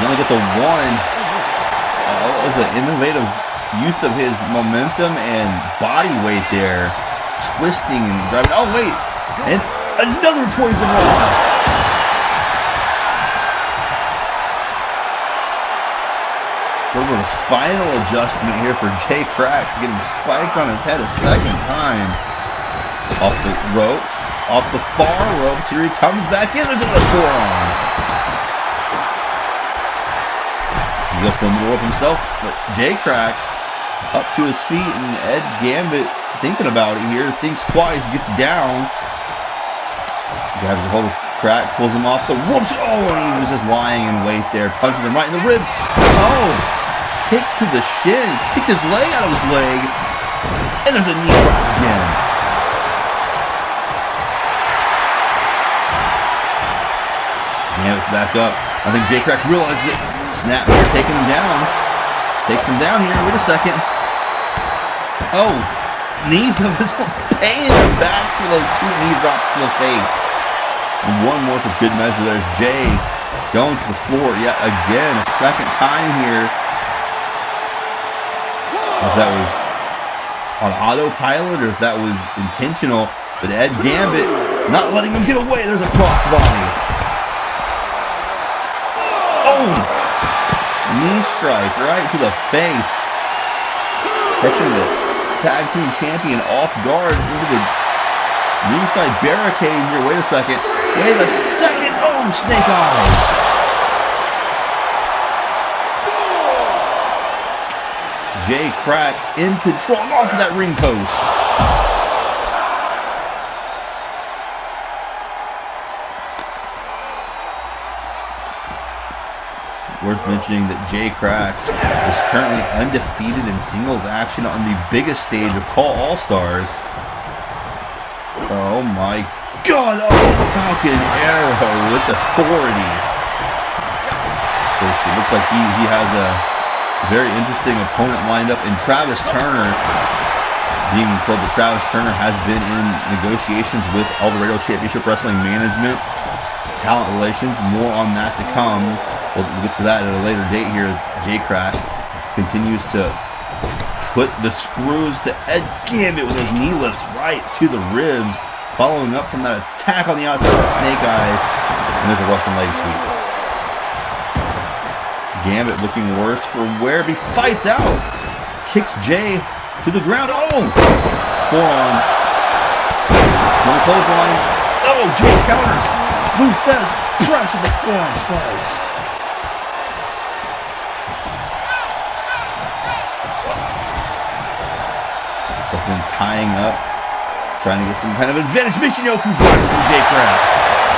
He only gets a 1. That was an innovative use of his momentum and body weight there. Twisting and driving. Oh, wait. And another poison rod. A little bit of a spinal adjustment here for Jay Krack. Getting spiked on his head a second time. Off the ropes. Off the far ropes. Here he comes back in. There's another forearm. He goes for the middle rope himself. But Jay Krack up to his feet, and Ed Gambit thinking about it here. Thinks twice. Gets down. Grabs a hold of Krack. Pulls him off the ropes. Oh, and he was just lying in wait there. Punches him right in the ribs. Oh. Kick to the shin. Kicked his leg out of his leg. And there's a knee drop again. Gambit's back up. I think Jay Krack realizes it. Snap here, taking him down. Takes him down here. Wait a second. Oh, knees of his own. Paying him back for those 2 knee drops to the face. And one more for good measure. There's Jay going to the floor yet again. A second time here. If that was on autopilot or if that was intentional. But Ed Gambit not letting him get away. There's a crossbody. Oh! Knee strike right to the face. Catching the tag team champion off guard into the ringside barricade here. Wait a second. Wait a second. Oh, snake eyes. Jay Krack in control off of that ring post. Worth mentioning that Jay Krack is currently undefeated in singles action on the biggest stage of Call All-Stars. Oh my God! Oh, Falcon Arrow with authority. It looks like he has a very interesting opponent lined up in Travis Turner. Being told that Travis Turner has been in negotiations with Eldorado Championship Wrestling Management, talent relations, more on that to come. We'll get to that at a later date here as Jay Krack continues to put the screws to Ed Gambit with those knee lifts right to the ribs, following up from that attack on the outside with Snake Eyes. And there's a Russian leg sweep. Gambit looking worse for wear. He fights out. Kicks Jay to the ground. Oh! Forearm. No clothesline. Oh, Jay counters. Luthez press with the forearm strikes. Tying up, trying to get some kind of advantage. Michinoku driver from Jay Krack.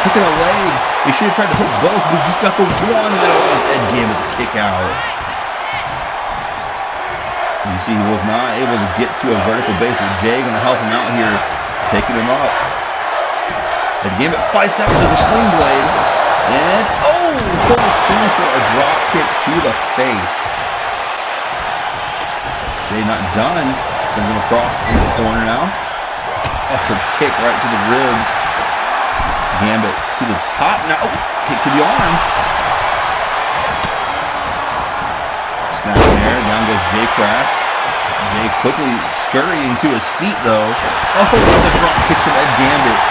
Hooking a leg. He should have tried to hook both, but just got the one, and then it was Ed Gambit to kick out. You see, he was not able to get to a vertical base, but Jay going to help him out here, taking him up. Ed Gambit fights out with a sling blade, and almost finisher, a drop kick to the face. Jay not done. Sends him across in the corner now. Upper kick right to the ribs. Gambit to the top now. Oh, kick to the arm. Snap in there. Down goes Jay Krack. Jay quickly scurrying to his feet though. Oh, that's a drop kick from Ed Gambit.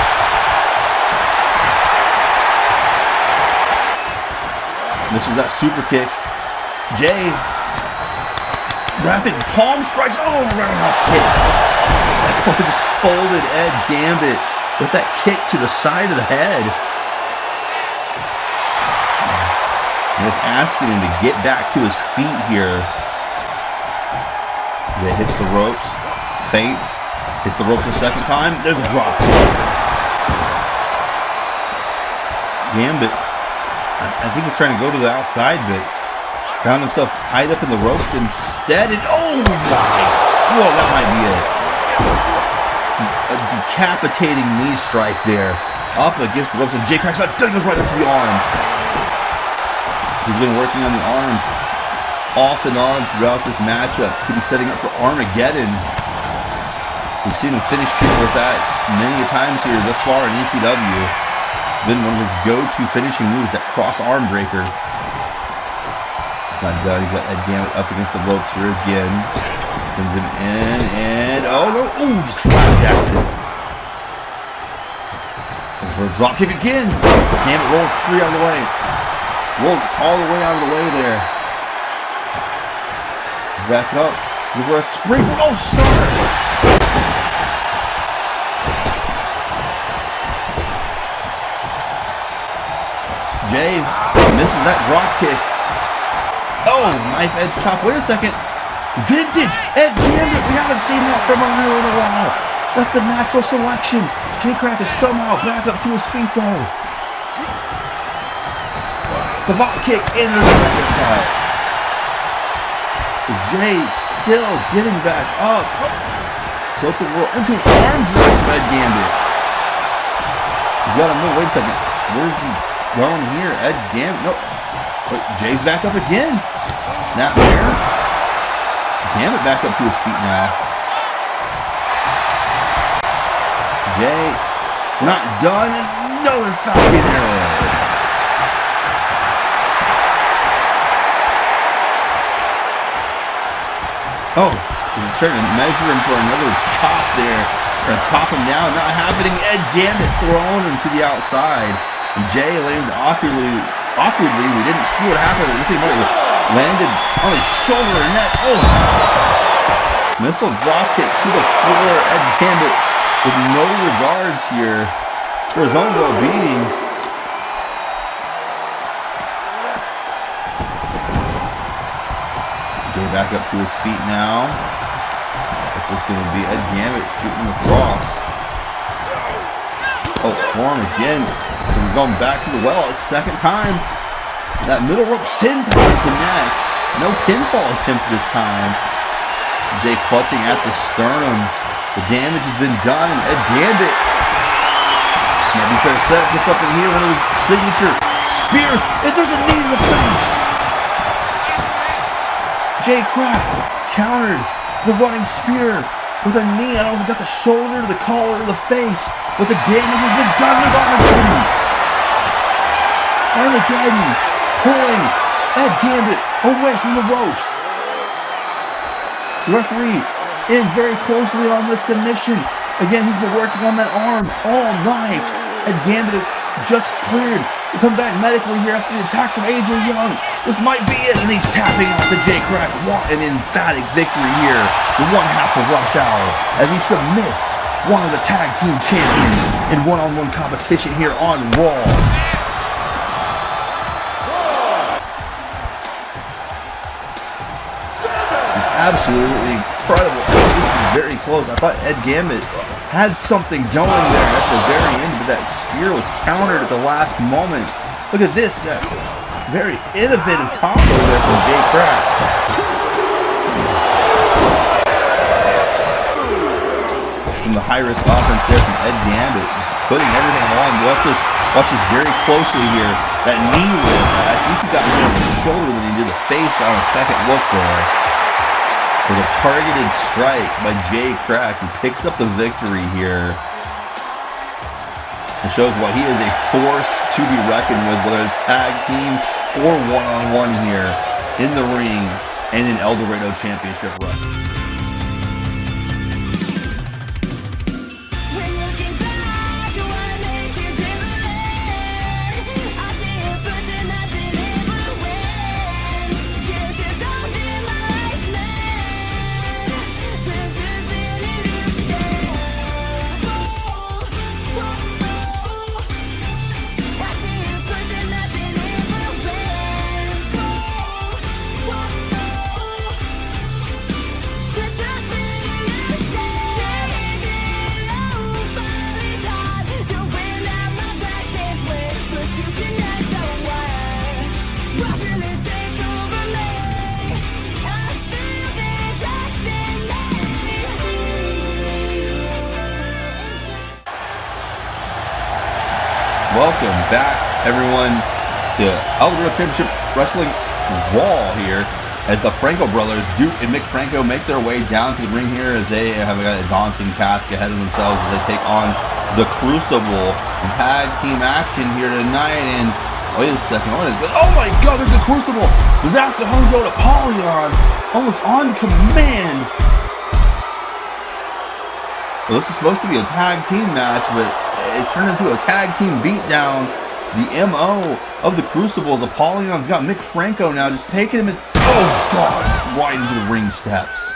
Misses that super kick. Jay. Rapid palm strikes. Oh, roundhouse kick. Oh, just folded Ed Gambit with that kick to the side of the head. Just asking him to get back to his feet here. Jay hits the ropes, feints, hits the ropes a second time. There's a drop kick. Gambit, I think he's trying to go to the outside, but found himself tied up in the ropes instead, and oh my! Whoa, that might be a decapitating knee strike there. Up against the ropes, and Jay Krack's like, goes right up to the arm. He's been working on the arms off and on throughout this matchup. Could be setting up for Armageddon. We've seen him finish people with that many times here thus far in ECW. It's been one of his go-to finishing moves, that cross arm breaker. Not done. He's got Ed Gambit up against the ropes here again. Sends him in, and oh no! Ooh, just flapjacks it. And for a drop kick again. Gambit rolls free out of the way. Rolls all the way out of the way there. He's back up. Looking for a spring. Oh, star! Jay misses that drop kick. Oh, knife edge chop. Wait a second. Vintage Ed Gambit. We haven't seen that from him in a while. That's the natural selection. Jay Krack is somehow back up to his feet though. Savant kick in the record cut. Jay still getting back up. Tilt the world into an arm drag from Ed Gambit. He's got to move. Wait a second. Where's he going here? Ed Gambit. Nope. But Jay's back up again. Snap there. Gambit back up to his feet now. Jay not done. Another Falcon Arrow. Oh, he's trying to measure him for another chop there. Trying to chop him down. Not happening. Ed Gambit throwing him to the outside. And Jay landed awkwardly. We didn't see what happened. This thing landed on his shoulder and neck. Oh! Missile drop kick to the floor. Ed Gambit with no regards here for his own well-being. Jay back up to his feet now. What's this going to be? Ed Gambit shooting across. Oh, forearm again. So he's going back to the well a second time. That middle rope senton connects. No pinfall attempt this time. Jay clutching at the sternum. The damage has been done. Ed Gambit maybe try to set this up in here. One of his signature spears. And there's a knee to the face. Jay Krack countered the running spear with a knee. I don't know if he got the shoulder, the collar, or the face, but the damage has been done. There's Armageddon. Armageddon pulling Ed Gambit away from the ropes. The referee in very closely on the submission. Again, he's been working on that arm all night. Ed Gambit just cleared to come back medically here after the attack from AJ Young. This might be it, and he's tapping out to Jay Krack. What an emphatic victory here. The one half of Rush Hour as he submits one of the tag team champions in one-on-one competition here on Raw. It's absolutely incredible. This is very close. I thought Ed Gambit had something going there at the very end, but that spear was countered at the last moment. Look at this, very innovative combo there from Jay Krack. From the high-risk offense there from Ed Gambit, just putting everything along. Watch this very closely here. That knee lift, I think he got more on the shoulder than he did the face on a second look there. With a targeted strike by Jay Krack, who picks up the victory here. It shows why he is a force to be reckoned with, whether it's tag team or one-on-one here in the ring and in Eldorado Championship Wrestling. Welcome back, everyone, to Eldorado Championship Wrestling Raw here, as the Franco brothers, Duke and Mick Franco, make their way down to the ring here as they have got a daunting task ahead of themselves as they take on the Crucible in tag team action here tonight. And wait a second, what is it? Oh my God, there's a Crucible! Azrael Hojo to Polyon, almost on command. Well, this is supposed to be a tag team match, but it's turned into a tag team beatdown. The MO of the Crucible is Apollyon's got Mick Franco now, just taking him in, oh God, just right into the ring steps.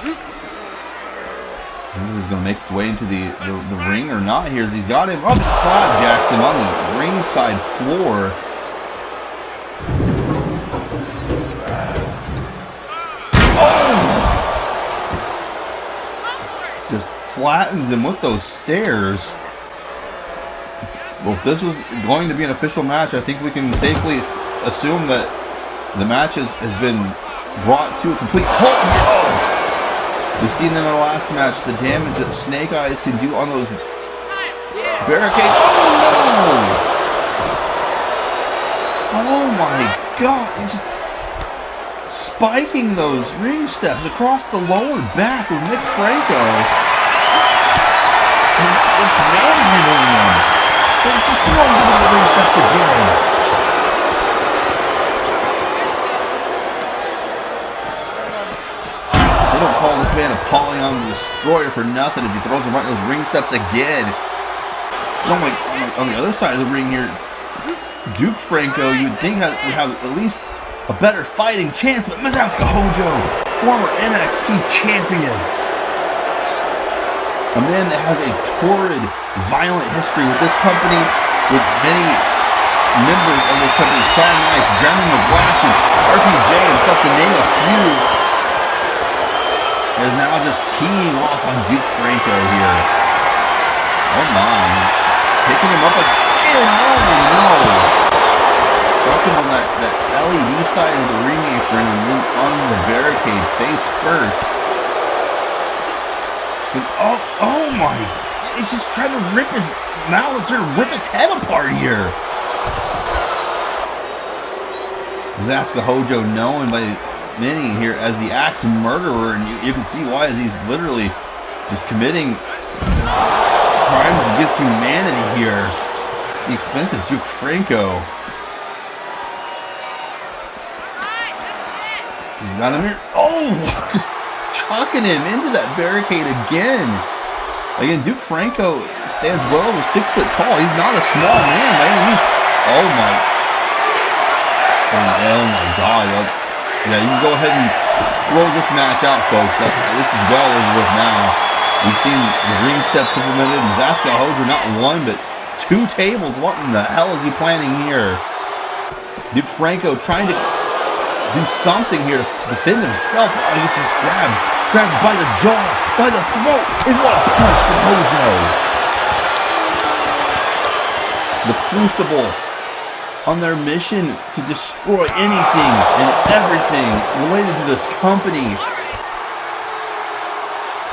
This is going to make its way into the ring or not here, as he's got him up and slapjacks him on the ringside floor. Just flattens him with those stairs. Well, if this was going to be an official match, I think we can safely assume that the match has been brought to a complete halt. Oh! We've seen in our last match the damage that Snake Eyes can do on those barricades. Oh no! Oh my God! It's just spiking those ring steps across the lower back with Mick Franco. It's manhandling them. It just throws him into the ring steps again. They don't call this man Apollyon the Destroyer for nothing if he throws him right in those ring steps again. And on the other side of the ring here, Duke Franco, you would think would have at least a better fighting chance, but Azrael Hojo, former NXT champion, a man that has a torrid, violent history with this company, with many members of this company, Shawn Michaels, McGlasson, are RPJ himself, to name a few, is now just teeing off on Duke Franco here. Oh my, picking him up again. Oh no. Dropped him on that LED side of the ring apron and then on the barricade face first. And oh my, he's just trying to rip his mouth, trying to rip his head apart here. Zaska Hojo known by many here as the Axe Murderer, and you can see why, as he's literally just committing crimes against humanity here at the expense of Duke Franco. He's got him here. Oh, just chucking him into that barricade again. Again, Duke Franco stands well over 6 foot tall. He's not a small man by any means. Oh my God. Yeah, you can go ahead and throw this match out, folks. This is well over with now. We've seen the ring steps implemented, and Zaska Hojo not one, but 2 tables. What in the hell is he planning here? Duke Franco trying to do something here to defend himself. Oh, he's just grabbed by the jaw, by the throat, and what a punch from Hojo. The Crucible on their mission to destroy anything and everything related to this company.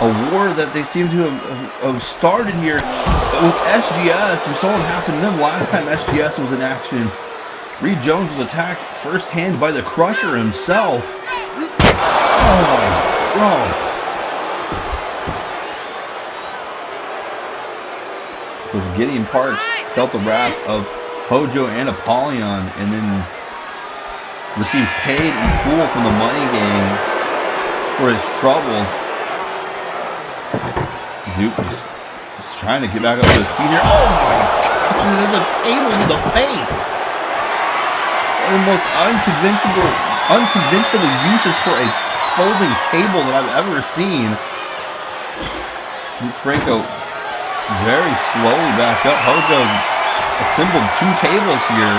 A war that they seem to have started here with SGS, and something happened to them last time SGS was in action. Reed Jones was attacked firsthand by the Crusher himself. Oh my God. Because Gideon Parks felt the wrath of Hojo and Apollyon, and then received paid in full from the Money Gang for his troubles. Duke just trying to get back up to his feet here. Oh my God, there's a table to the face. One of the most unconventional uses for a folding table that I've ever seen. Duke Franco very slowly back up. Hojo assembled 2 tables here.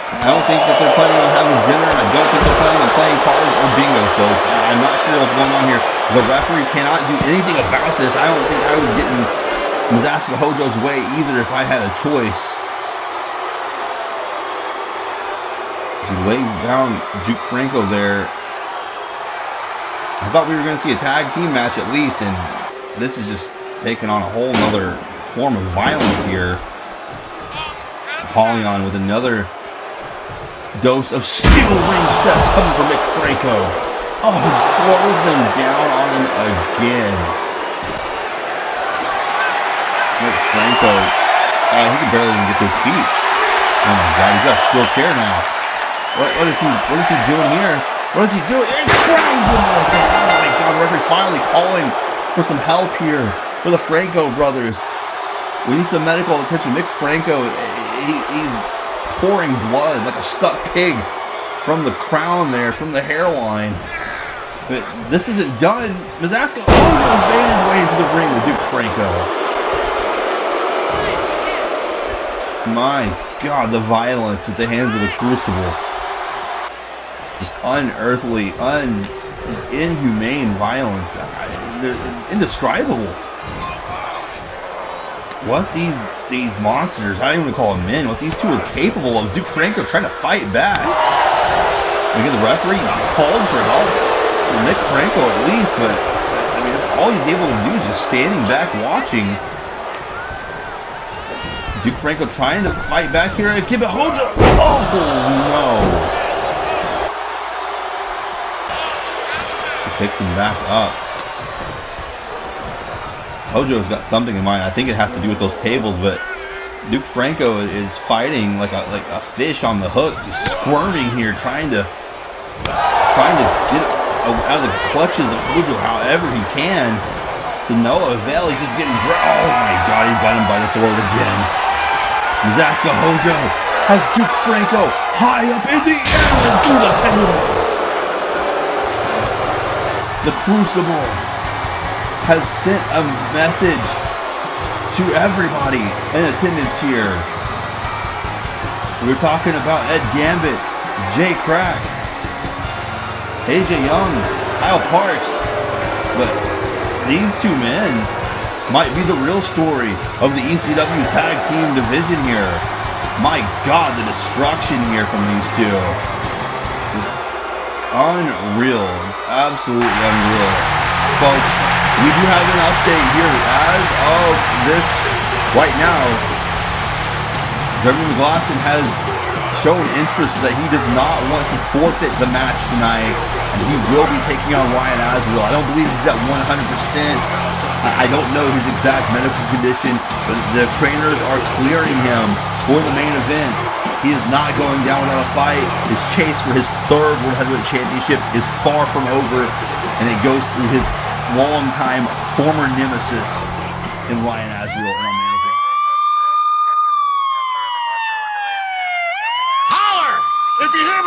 I don't think that they're planning on having dinner. I don't think they're planning on playing cards or bingo, folks. I'm not sure what's going on here. The referee cannot do anything about this. I don't think I would get in Zaska Hojo's way either if I had a choice. As he lays down Duke Franco there. I thought we were going to see a tag team match at least, and this is just taking on a whole nother form of violence here. Apollyon with another dose of steel ring steps coming from Mick Franco. Oh, he just throws them down on him again. Mick Franco, he can barely even get to his feet. Oh my God, he's got a steel chair now. What is he doing here? What is he doing? He crowns him with it. Oh my God, the referee finally calling for some help here for the Franco brothers. We need some medical attention. Mick Franco, he's pouring blood like a stuck pig from the crown there, from the hairline. But this isn't done. Zaska Hojo's made his way into the ring with Duke Franco. My God, the violence at the hands of the Crucible. Just unearthly, just inhumane violence. It's indescribable. What these monsters, I don't even call them men, what these two are capable of is Duke Franco trying to fight back. Again, the referee is called for help for Mick Franco at least, but I mean, that's all he's able to do is just standing back watching. Duke Franco trying to fight back here at Gambit. Hojo! Oh no! He picks him back up. Hojo's got something in mind. I think it has to do with those tables, but Duke Franco is fighting like a fish on the hook, just squirming here, trying to get out of the clutches of Hojo however he can. To no avail, he's just getting dragged. Oh my God, he's got him by the throat again. Zaska Hojo has Duke Franco high up in the air and through the tables. The Crucible has sent a message to everybody in attendance here. We're talking about Ed Gambit Jay Krack, AJ Young, Kyle Parks. But these two men might be the real story of the ECW Tag Team division here. My God, the destruction here from these two. Just unreal. It's absolutely unreal. Folks, we do have an update here. As of this right now, McGlasson has shown interest that he does not want to forfeit the match tonight, and he will be taking on Ryan Azrael. I don't believe he's at 100%. I don't know his exact medical condition, but the trainers are clearing him for the main event. He is not going down without a fight. His chase for his third World Heavyweight Championship is far from over, and it goes through his longtime former nemesis in Ryan Azrael in our main event. Holler if you hear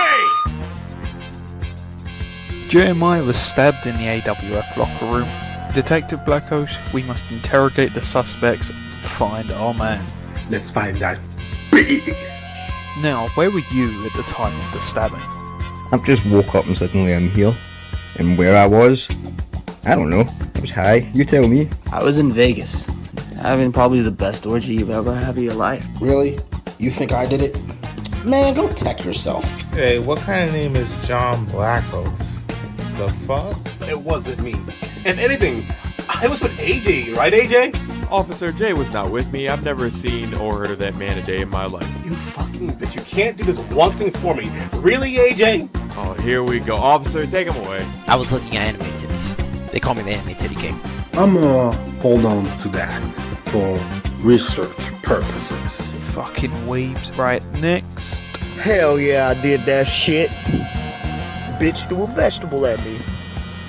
me! Jeremiah was stabbed in the AWF locker room. Detective Blackos, we must interrogate the suspects and find our man. Let's find that. Now, where were you at the time of the stabbing? I've just woke up and suddenly I'm here. And where I was? I don't know. I was high. You tell me. I was in Vegas, having probably the best orgy you've ever had in your life. Really? You think I did it? Man, go tech yourself. Hey, what kind of name is John Blackos? The fuck? It wasn't me. If anything, I was with AJ, right AJ? Officer J was not with me. I've never seen or heard of that man a day in my life. You fucking bitch, you can't do this one thing for me. Really, AJ? Oh, here we go. Officer, take him away. I was looking at anime titties. They call me the anime titty king. I'm gonna hold on to that for research purposes. Fucking weebs. Right, next. Hell yeah, I did that shit. Bitch threw a vegetable at me.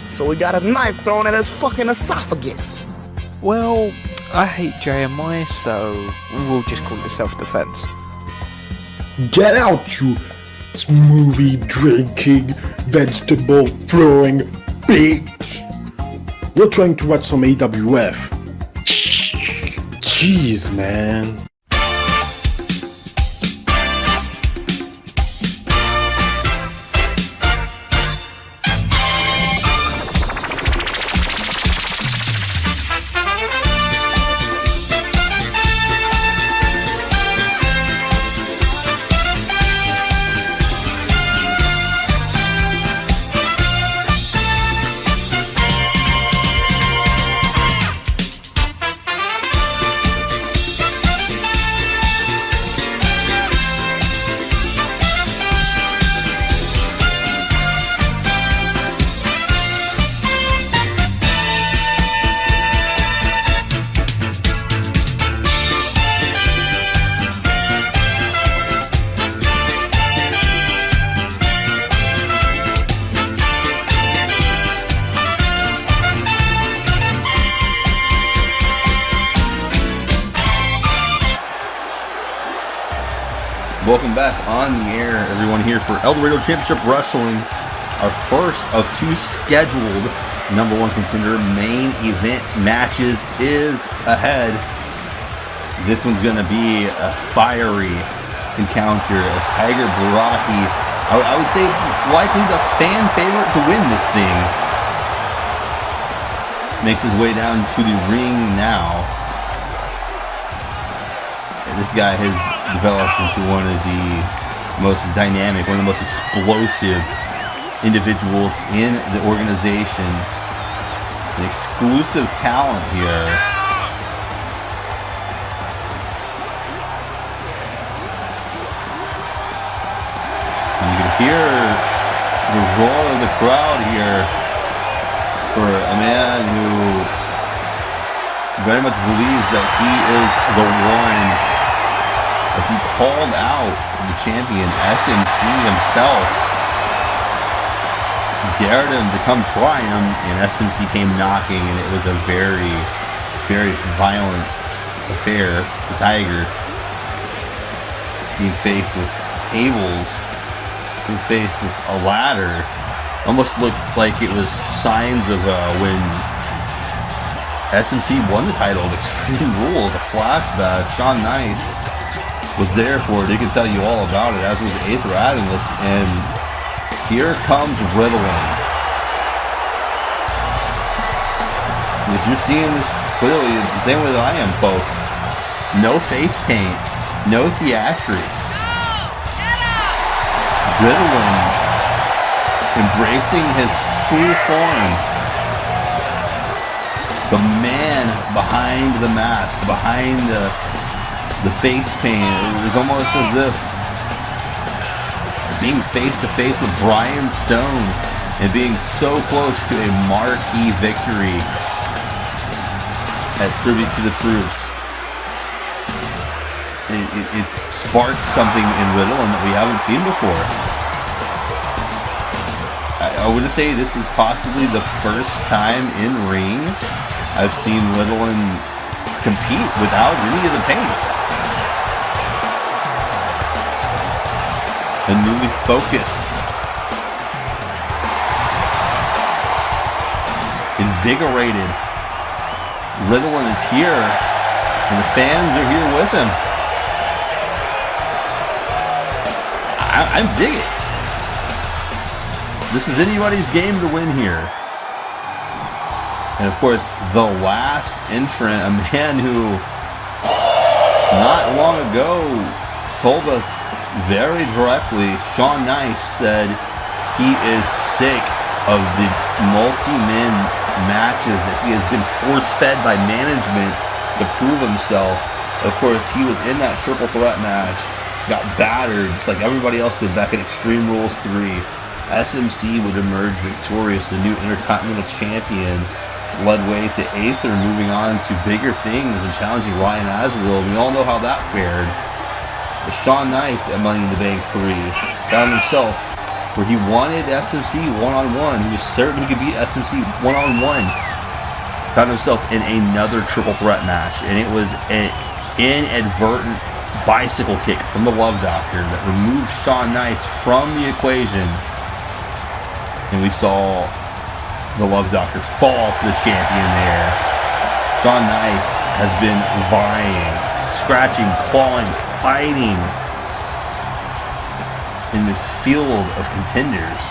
So we got a knife thrown at his fucking esophagus. Well, I hate Jeremiah, so we'll just call it self-defense. Get out, you smoothie drinking, vegetable throwing bitch. We're trying to watch some AWF. Jeez, man. Welcome back on the air, everyone, here for Eldorado Championship Wrestling. Our first of two scheduled number one contender main event matches is ahead. This one's going to be a fiery encounter as Tiger Baraki, I would say likely the fan favorite to win this thing, makes his way down to the ring now. This guy has developed into one of the most dynamic, one of the most explosive individuals in the organization. An exclusive talent here. You can hear the roar of the crowd here for a man who very much believes that he is the one. As he called out the champion, SMC himself, dared him to come try him, and SMC came knocking, and it was a very, very violent affair for Tiger. Being faced with tables, being faced with a ladder, almost looked like it was signs of when SMC won the title of Extreme Rules, a flashback. Sean Nice was there for it. He could tell you all about it, as was Azrael. And here comes Riddilyn. As you're seeing this clearly, the same way that I am, folks. No face paint, no theatrics. Riddilyn embracing his true form. The man behind the mask, behind the face paint. It was almost as if being face to face with Brian Stone and being so close to a marquee victory at Tribute to the Troops. It sparked something in Riddilyn that we haven't seen before. I would say this is possibly the first time in ring I've seen Riddilyn compete without any of the paint. A newly focused, invigorated Riddilyn is here, and the fans are here with him. I'm digging. This is anybody's game to win here. And of course, the last entrant, a man who not long ago told us very directly, Sean Nice said he is sick of the multi-men matches that he has been force-fed by management to prove himself. Of course, he was in that triple threat match, got battered just like everybody else did back in Extreme Rules 3. SMC would emerge victorious, the new Intercontinental Champion. Led way to Aether moving on to bigger things and challenging Ryan Azrael. We all know how that fared. But Sean Nice at Money in the Bank 3 found himself where he wanted SMC one-on-one. He was certain he could beat SMC one-on-one. Found himself in another triple threat match, and it was an inadvertent bicycle kick from the Love Doctor that removed Sean Nice from the equation. And we saw the Love Doctor fall for the champion there. Sean Nice has been vying, scratching, clawing, fighting in this field of contenders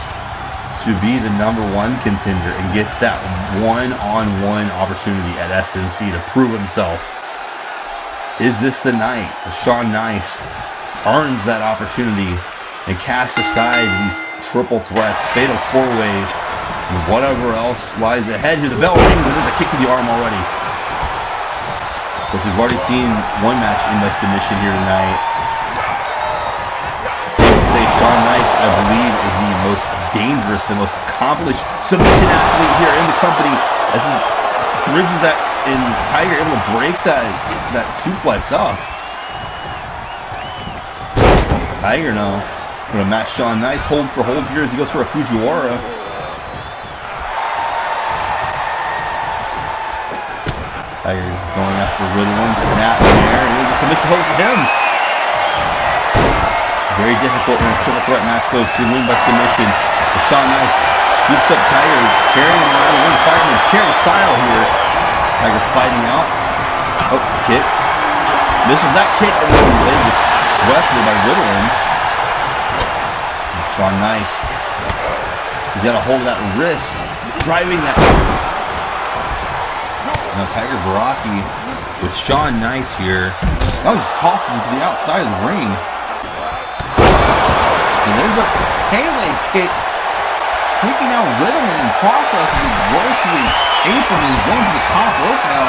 to be the #1 contender and get that one-on-one opportunity at SMC to prove himself. Is this the night that Sean Nice earns that opportunity and casts aside these triple threats, fatal four-ways, and whatever else lies ahead here? The bell rings and there's a kick to the arm already. Of course, we've already seen one match in by submission here tonight. Safe to say Sean Nice, I believe, is the most dangerous, the most accomplished submission athlete here in the company as he bridges that, and Tiger able to break that suplex up. Tiger now going to match Sean Nice hold for hold here as he goes for a Fujiwara. Tiger going after Riddilyn, snap in there, and there's a submission hold for him. Very difficult in a triple threat match though to win by submission. But Sean Nice scoops up Tiger, carrying him around the ring, fireman's carry style here. Tiger fighting out. Oh, kick. Misses that kick, and then the leg gets swept here by Riddilyn. Sean Nice, he's got a hold of that wrist, driving that. Now Tiger Baraki with Sean Nice here. Now just tosses him to the outside of the ring. And there's a Pele kick, taking out Riddilyn in process as he grossly apron is going to the top rope now.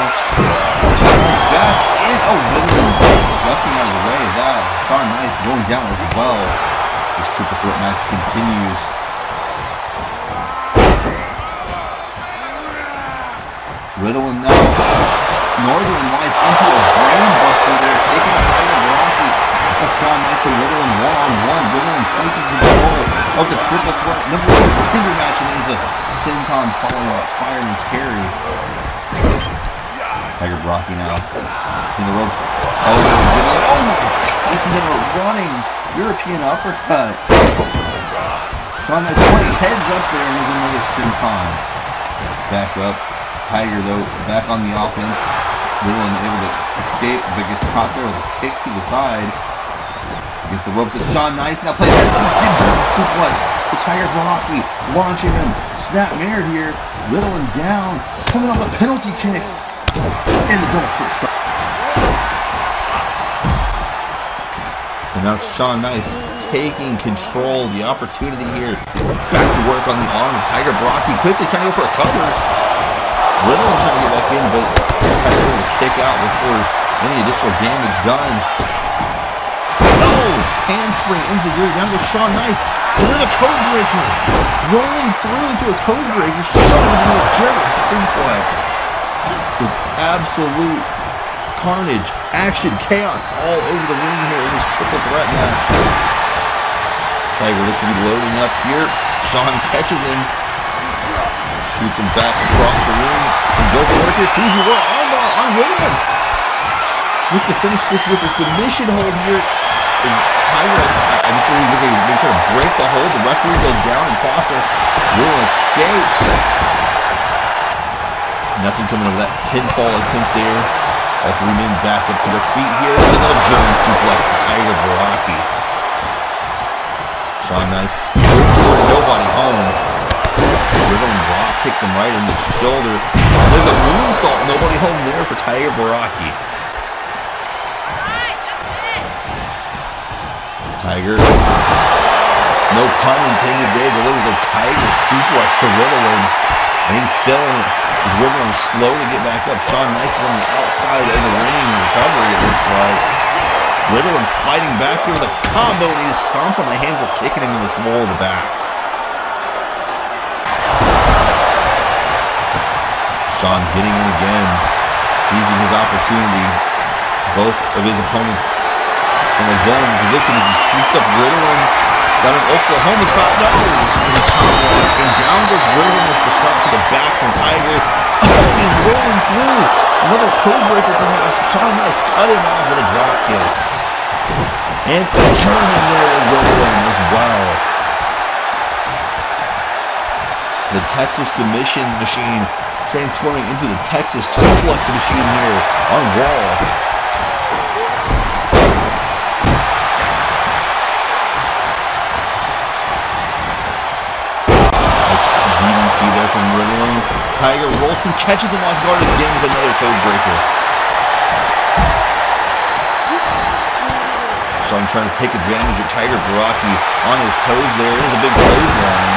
Nice back in. Oh, Riddilyn ducking out of the way of that. Sean Nice going down as well. This triple threat match continues. Riddilyn now. Northern Lights into a brain buster there, taking out Tiger Baraki. That's Sean Nice and Riddilyn one-on-one. Riddilyn taking control of the triple threat #1 contender match, and there's a senton following up fireman's carry. Tiger Baraki now in the ropes. Oh my God! And then a running European uppercut. Sean Nice pointing heads up there, and there's another senton. Back up. Tiger though back on the offense. Riddilyn able to escape, but gets caught there with a kick to the side. Against the ropes, it's Sean Nice now plays that German suplex. The Tiger Baraki launching him. Snap mirrored here. Riddilyn down. Coming off a penalty kick. And the double foot stop. And now it's Sean Nice taking control. The opportunity here. Back to work on the arm of Tiger Baraki. Quickly trying to go for a cover. Riddilyn trying to get back in, but Tiger able to kick out before any additional damage done. No! Handspring enziguri down to Sean Nice. And there's a code breaker. Rolling through into a code breaker. Sean into a German suplex. With absolute carnage, action, chaos all over the ring here in this triple threat match. Tiger looks to be loading up here. Sean catches him. Shoots him back across the ring. And goes to work here. Fuji Roll armbar on Riddilyn. Look to finish this with a submission hold here. Tiger, I'm sure he's looking to try to break the hold. The referee goes down in process. Riddilyn escapes. Nothing coming of that pinfall attempt there. All three men back up to their feet here. Another German suplex to Tiger Baraki. Sean Nice, nobody home. Riddilyn drop kicks him right in the shoulder. There's a moonsault, nobody home there for Tiger Baraki. Tiger, no pun intended there, delivers a Tiger suplex to Riddilyn. And he's feeling it. He's Riddilyn slow to get back up. Sean Nice is on the outside of the ring recovery, it looks like. Riddilyn fighting back here with a combo, and he just stomps on the hands for kicking him in this wall of the back. Sean getting in again, seizing his opportunity. Both of his opponents in a vulnerable position as he sweeps up Riddilyn. Got an Oklahoma stop. No! And down goes Riddilyn with the stop to the back from Tiger. Oh, he's rolling through. Another code breaker perhaps. Sean Nice cut him off with a drop kick. And the German there with Riddilyn as well. The Texas submission machine transforming into the Texas suplex machine here on Raw. There from Riddilyn. Tiger rolls through, catches him off guard again with another code breaker. Sean trying to take advantage of Tiger Baraki on his toes there. There's a big clothesline.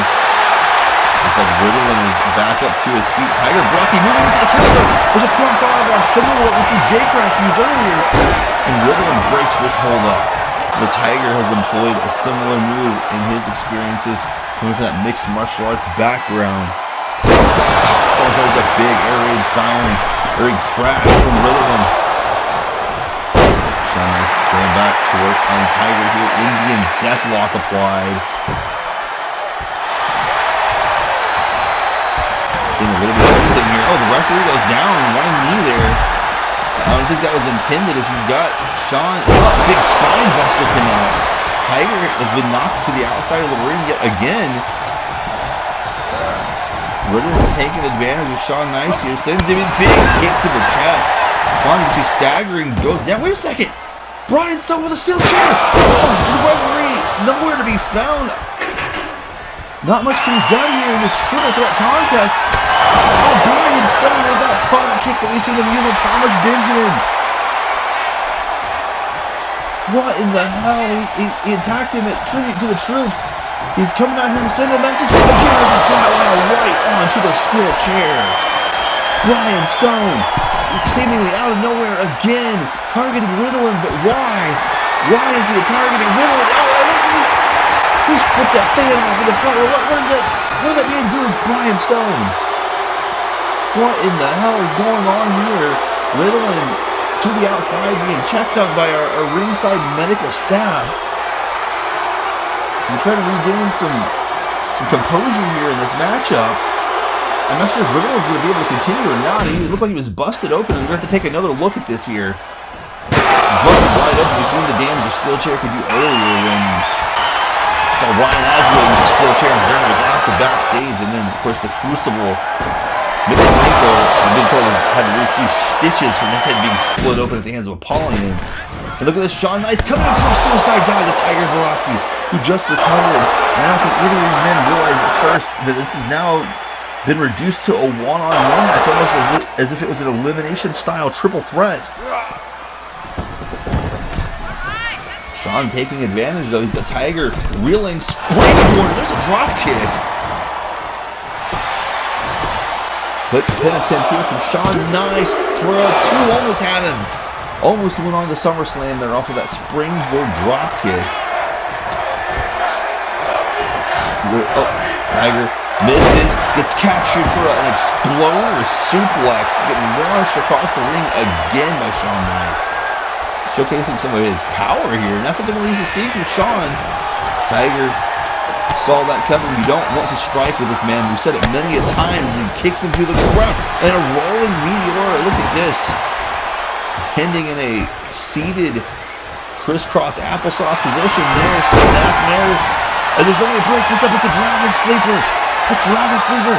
Looks like Riddilyn is back up to his feet. Tiger Baraki moving for the counter. There's a cross arm bar similar to what we see Jay Krack use earlier. And Riddilyn breaks this hold up. The Tiger has employed a similar move in his experiences coming from that mixed martial arts background. Oh, there's a big air raid siren, air raid crash from Riddilyn. Sean Nice going back to work on Tiger here. Indian Deathlock applied. Seeing a little bit of everything here. Oh, the referee goes down, one knee there. I don't think that was intended as he's got Sean. Oh, big spine buster connects. Tiger has been knocked to the outside of the ring yet again. Riddilyn taking advantage of Sean Nice here. Sends him a big kick to the chest. Sean, you see staggering, goes down. Wait a second. Brian Stone with a steel chair. Oh, the referee nowhere to be found. Not much can be done here in this triple threat contest. Oh, Brian Stone with that punt kick that we seen him use on Thomas Benjamin. What in the hell? He attacked him at tribute to the troops. He's coming out here to send a message. Again, there's a flatline right onto the steel chair. Brian Stone, seemingly out of nowhere again, targeting Riddilyn, but why? Why is he targeting Riddilyn? Oh, he's flipped that fan off in the front row. What does that man do with Brian Stone? What in the hell is going on here? Riddilyn to the outside being checked out by our ringside medical staff. We try to regain some composure here in this matchup. I'm not sure if Riddilyn's going to be able to continue or not. He looked like he was busted open. We're going to have to take another look at this here. Busted wide open. We've seen the damage a steel chair could do earlier when we saw Ryan Azrael use a steel chair and Jeremy McGlasson backstage, and then of course the Crucible Franco, I've been told, had to receive stitches from his head being split open at the hands of Apollyon. And look at this, Shawn Nice coming across suicide dive, the Tiger Baraki, who just recovered. And I don't think either of these men realized at first that this has now been reduced to a one-on-one match, almost as if it was an elimination-style triple threat. Shawn taking advantage, though. He's got Tiger reeling, springboard. There's a drop kick. But penitent here from Shawn Nice. Throw two, almost had him. Almost went on to SummerSlam there off of that springboard drop kick. Oh, Tiger misses, gets captured for an exploder suplex, getting launched across the ring again by Shawn Nice. Showcasing some of his power here, and that's something we're used to seeing from Shawn. Tiger saw that coming. You don't want to strike with this man. We've said it many a times. He kicks him to the ground. And a rolling meteor. Look at this. Ending in a seated crisscross applesauce position there. Snap there. And there's only a break. This up. It's a dragon sleeper. A dragon sleeper.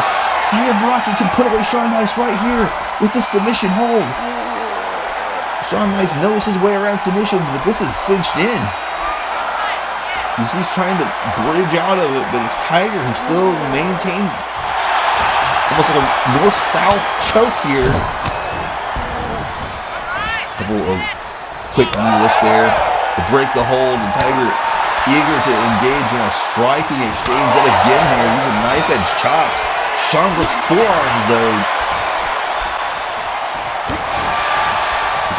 Tiger Baraki can put away Shawn Nice right here with this submission hold. Shawn Nice knows his way around submissions, but this is cinched in. You see he's trying to bridge out of it, but it's Tiger who still maintains almost like a north-south choke here. Couple of quick knee lifts there to break the hold, and Tiger eager to engage in a striking exchange yet again here, using knife-edge chops. Shawn with forearms though.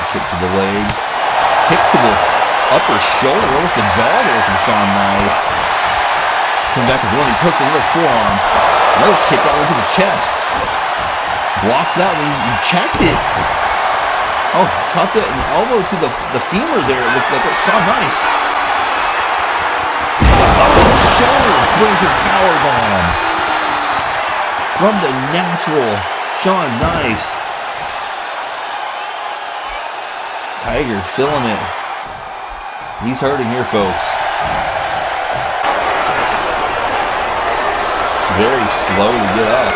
Kick to the leg, kick to the upper shoulder, almost the jaw there from Shawn Nice. Come back with one of these hooks, another forearm. Another kick out into the chest. Blocks that one, he checked it. Oh, caught the elbow to the femur there. It looked like it's Shawn Nice. Oh, shoulder breaker powerbomb. From the natural Shawn Nice. Tiger feeling it. He's hurting here, folks. Very slow to get up.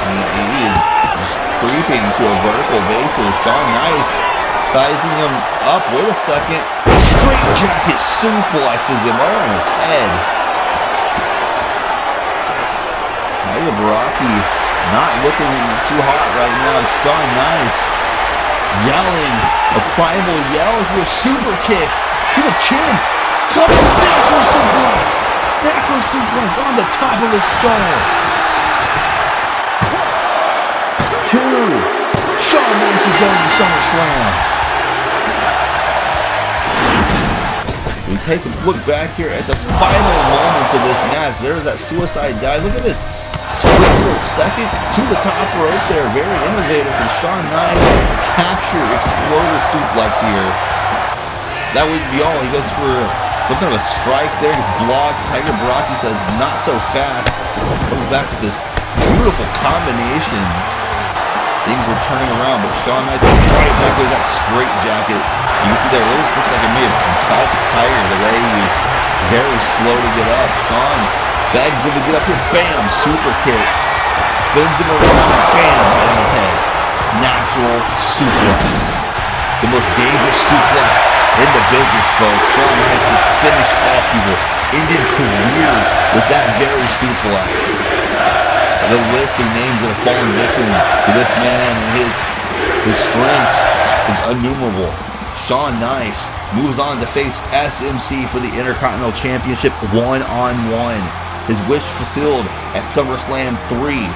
He is just creeping to a vertical base here. Shawn Nice sizing him up. Wait a second. Straight jacket suplexes him on his head. Tiger Baraki not looking too hot right now. Shawn Nice yelling, a primal yell here, super kick to the chin, comes natural suplex on the top of his skull. 2, Shawn Nice is going to SummerSlam. We take a look back here at the final moments of this match. There's that suicide dive. Look at this. Springboard second to the top rope there. Very innovative from Shawn Nice. Capture exploder suplex here. That wouldn't be all. He goes for some kind of a strike there. Gets blocked. Tiger Baraki says, not so fast. Comes back with this beautiful combination. Things were turning around, but Shawn Nice goes right back with that straight jacket. You can see there, it looks like it may have concussed Tiger the way he was very slow to get up. Shawn begs him to get up here. Bam! Super kick. Spins him around. Bam! Right on his head. Natural suplex. The most dangerous suplex in the business, folks. Shawn Nice has finished off people, ended careers with that very suplex. The list of names that have fallen victim to this man and his strengths is innumerable. Shawn Nice moves on to face SMC for the Intercontinental Championship one-on-one. His wish fulfilled at SummerSlam 3.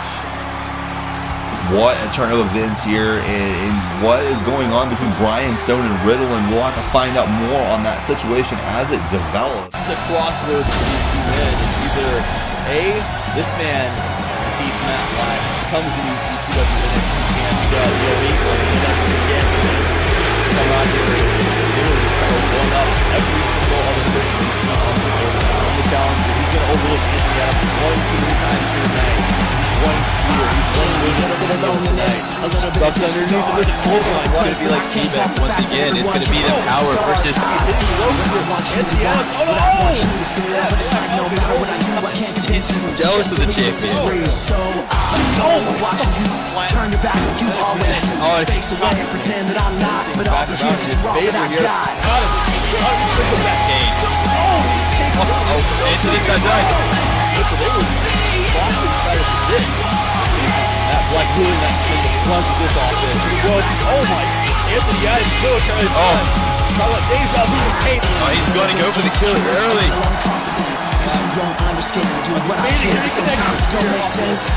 What a turn of events here, and what is going on between Brian Stone and Riddilyn. We'll have to find out more on that situation as it develops. This is a crossroads for these two men. It's either A, this man beats Matt Black, becomes the new ECW NXT champion, or the next champion. Come on here, literally try to one up every single other person he's seen on the challenger. He's going to overlook Anthony Adams 1 too many times here tonight. One spear, he's playing with it tonight. Ducks underneath of this clothesline. It's going to be like T-Bet once again. It's going to be the power versus... Jealous of the champion. Turn your back like you always do. Face away and pretend that I'm not, but all the heroes is wrong that I got. Anthony got died. Listen, they were walking inside of this. That Black doing that spin to plunge this offense. Oh my, Anthony Adams military. Oh, he's going to go for the kill early. You don't understand, do what I feel. Sometimes it don't make sense.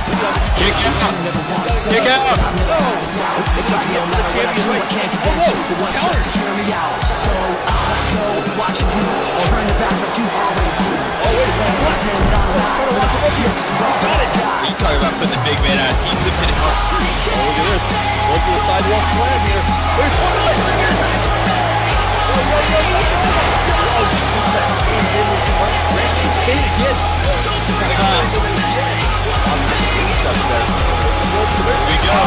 Kick out. Kick out. It's like no matter what I do, I can't convince you for once just to hear me out. So I'll go watching you turn your back like you always do. So when you pretend that I'm not, but all the heroes is wrong that I got. You talking about putting the big man out? He's lifting it up. Oh, look at this. Going for the sidewalk slam here. There's one of the fingers. He's staying again. Here we go.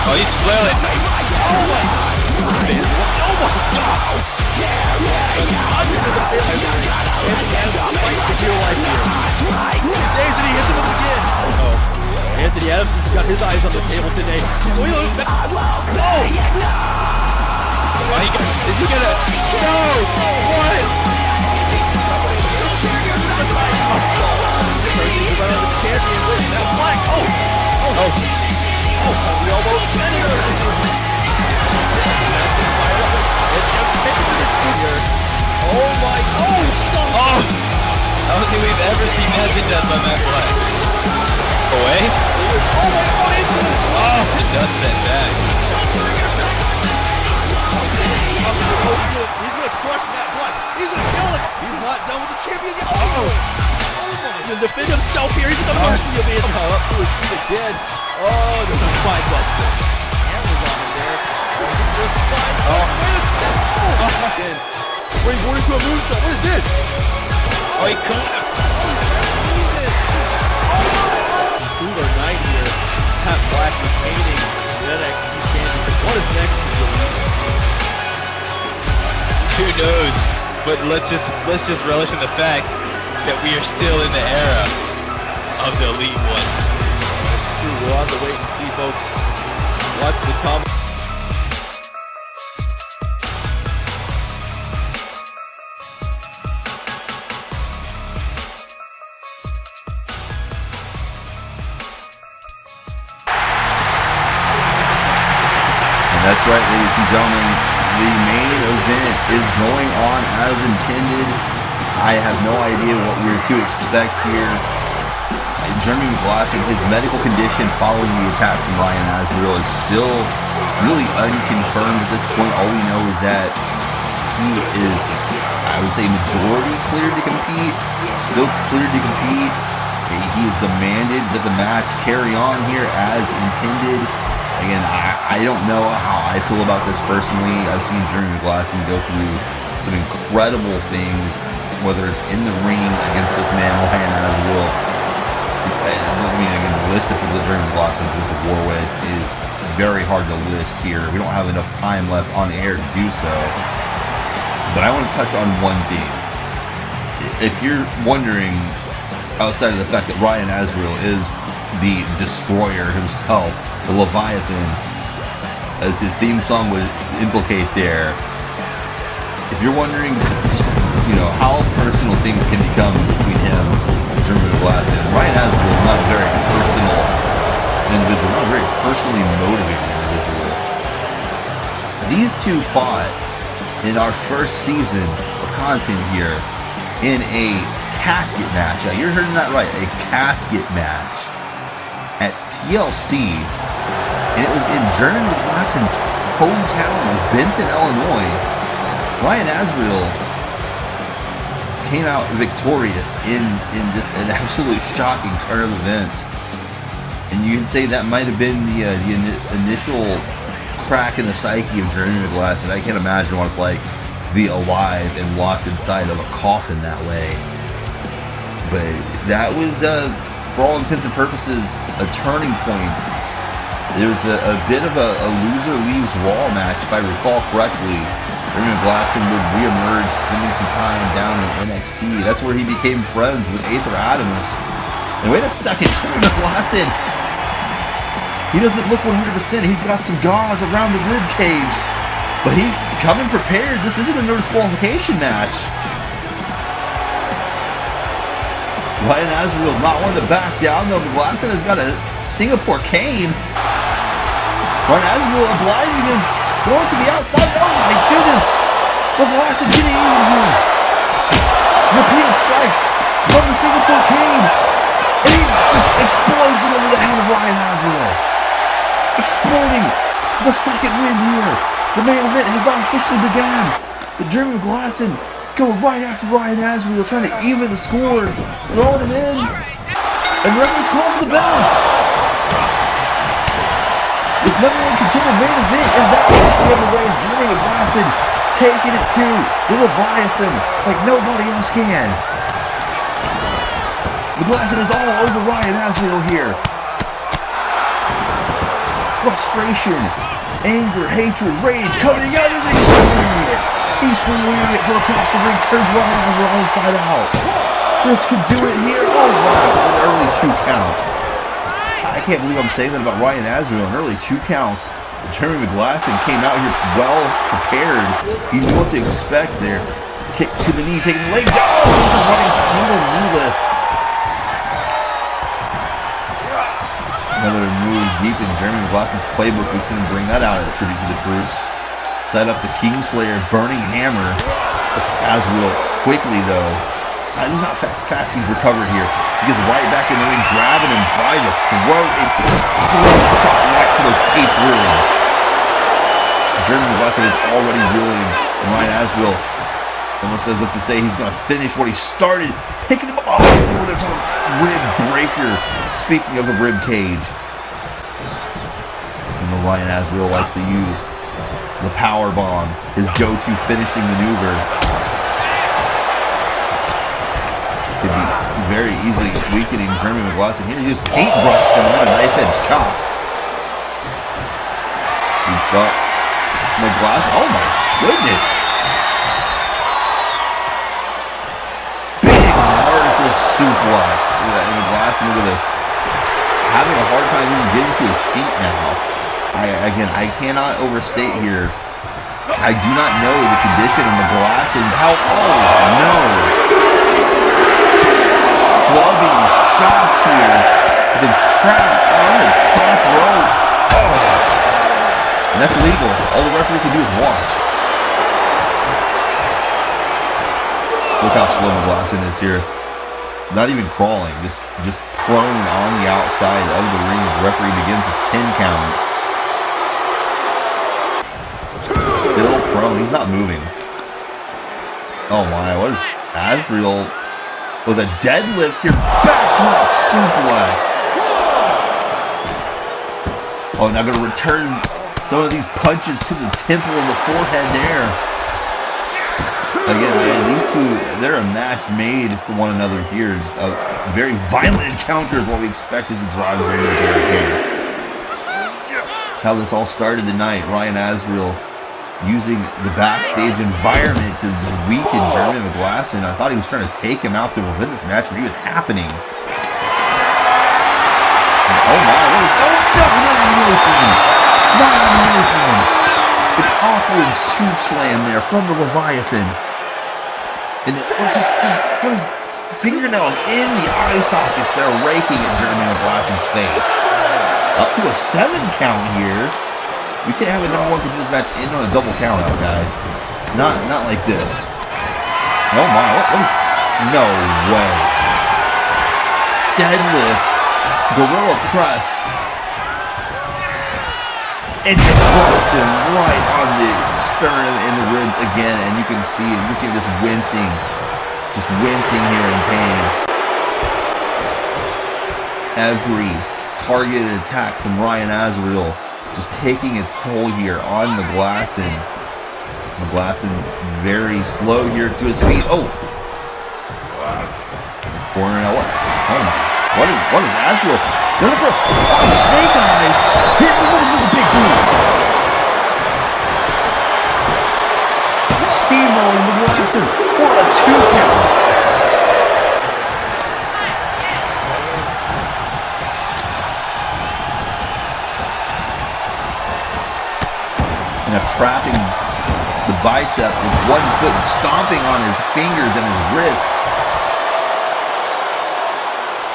Oh, he's flailing. Oh my Anthony Adams has got his eyes on the table today. So he looks back. Oh! Is he gonna? No! What? Oh my! Oh! I don't think we've ever seen that been done by Matt Black. Away? Oh, it does that back. He's gonna crush Matt Black. He's gonna kill him. He's not done with the champion yet. He's gonna defend himself here. He's at the mercy of his up to his feet again. Oh, there's a spine buster. Amazon in there. Just spine. Oh, again. Springboard into a moonsault. What is this? Oh, he couldn't. Through their night here, Matt Black retaining the NXT championship. What is next for the league? Who knows? But let's just relish in the fact that we are still in the era of the Elite One. That's true. We'll have to wait and see, folks. Watch the comment. That's right, ladies and gentlemen, the main event is going on as intended. I have no idea what we're to expect here. Jeremy McGlasson, his medical condition following the attack from Ryan Azrael is still really unconfirmed at this point. All we know is that he is, I would say, majority cleared to compete, still cleared to compete. He is demanded that the match carry on here as intended. Again, I don't know how I feel about this personally. I've seen Jeremy McGlasson go through some incredible things, whether it's in the ring against this man, Ryan Azrael. I mean, again, the list of people that Jeremy McGlasson's went to war with is very hard to list here. We don't have enough time left on air to do so. But I want to touch on one thing. If you're wondering, outside of the fact that Ryan Azrael is the destroyer himself, the Leviathan, as his theme song would implicate there. If you're wondering, just how personal things can become between him and Jeremy McGlasson, Ryan Azrael is not a very personal individual, not a very personally motivated individual. These two fought in our first season of content here in a casket match. Now, you're hearing that right, a casket match at TLC. And it was in Jeremy McGlasson's hometown of Benton, Illinois. Ryan Azrael came out victorious in just an absolutely shocking turn of events. And you can say that might have been the initial crack in the psyche of Jeremy McGlasson. I can't imagine what it's like to be alive and locked inside of a coffin that way. But that was for all intents and purposes, a turning point. There's a bit of a loser leaves Raw match, if I recall correctly. McGlasson would reemerge, spending some time down in NXT. That's where he became friends with Azrael. And wait a second, McGlasson, he doesn't look 100%. He's got some gauze around the rib cage, but he's coming prepared. This isn't a no disqualification match. Ryan Azrael's not one to back down, though. McGlasson has got a Singapore cane. Ryan Azrael obliging him, going to the outside. Oh my goodness! McGlasson getting even here. Repeated strikes from the Singapore cane. And he just explodes it over the head of Ryan Azrael. Exploding the second wind here. The main event has not officially begun. But Jeremy McGlasson going right after Ryan Azrael, trying to even the score, throwing him in. And the referee's calling for the bell. This number one contender main event is now officially underway as Jeremy McGlasson taking it to the Leviathan like nobody else can. McGlasson is all over Ryan Azrael here. Frustration, anger, hatred, rage coming together as he's swinging it. He's swinging it from across the ring, turns Ryan Azrael inside out. This could do it here. Oh wow, an early 2 count. I can't believe I'm saying that about Ryan Azrael, an early 2 count. Jeremy McGlasson came out here well prepared. He knew what to expect there. Kick to the knee, taking the leg down. Oh, there's a running single knee lift. Another move deep in Jeremy McGlasson's playbook. We've seen him bring that out at Tribute to the Troops. Set up the Kingslayer, Burning Hammer. Azrael quickly, though. He's not fast, he's recovered here. So he gets right back in the ring, grabbing him by the throat, and just throws a shot right to those tape ribs. Jeremy McGlasson is already reeling, and Ryan Azrael almost as if to say he's going to finish what he started, picking him up. Oh, there's a rib breaker. Speaking of the rib cage. And the Ryan Azrael likes to use the power bomb, his go-to finishing maneuver. Could be very easily weakening Jeremy McGlasson here. He just paintbrushed him with a knife-edge chop. Scoops up. McGlasson. Oh my goodness. Big vertical suplex. McGlasson, look at this. Having a hard time even getting to his feet now. I cannot overstate here. I do not know the condition of McGlasson's health. Oh no. Clubbing shots here. The trap on the top rope. And that's illegal. All the referee can do is watch. Look how slow McGlasson is here. Not even crawling, just prone on the outside of the ring as the referee begins his 10 count. Still prone. He's not moving. Oh my, what is Azrael with a deadlift here? Backdrop suplex. Oh, now going to return some of these punches to the temple and the forehead there. Again, man, these two, they're a match made for one another here. Just a very violent encounter is what we expected to drive us into the game. That's how this all started tonight. Ryan Azrael using the backstage environment to just weaken Jeremy McGlasson. I thought he was trying to take him out to prevent this match from even happening. Oh my, what is... Oh no, not on the open! Not on the open! An awkward scoop slam there from the Leviathan. And it was just his fingernails in the eye sockets that are raking at Jeremy McGlasson's face. Up to a 7 count here. We can't have a number one contenders match in on a double count out, guys. Not like this. Oh my, what is... No way. Deadlift. Gorilla press. And just drops him right on the sternum and the ribs again. And you can see it. You can see him just wincing. Just wincing here in pain. Every targeted attack from Ryan Azrael just taking its toll here on McGlasson. McGlasson very slow here to his feet. Oh! Corner now what? Oh my What is Azrael? Going for snake eyes. Hit me. What was this big boot? Steamrolling McGlasson for a 2 count. And trapping the bicep with one foot, stomping on his fingers and his wrist.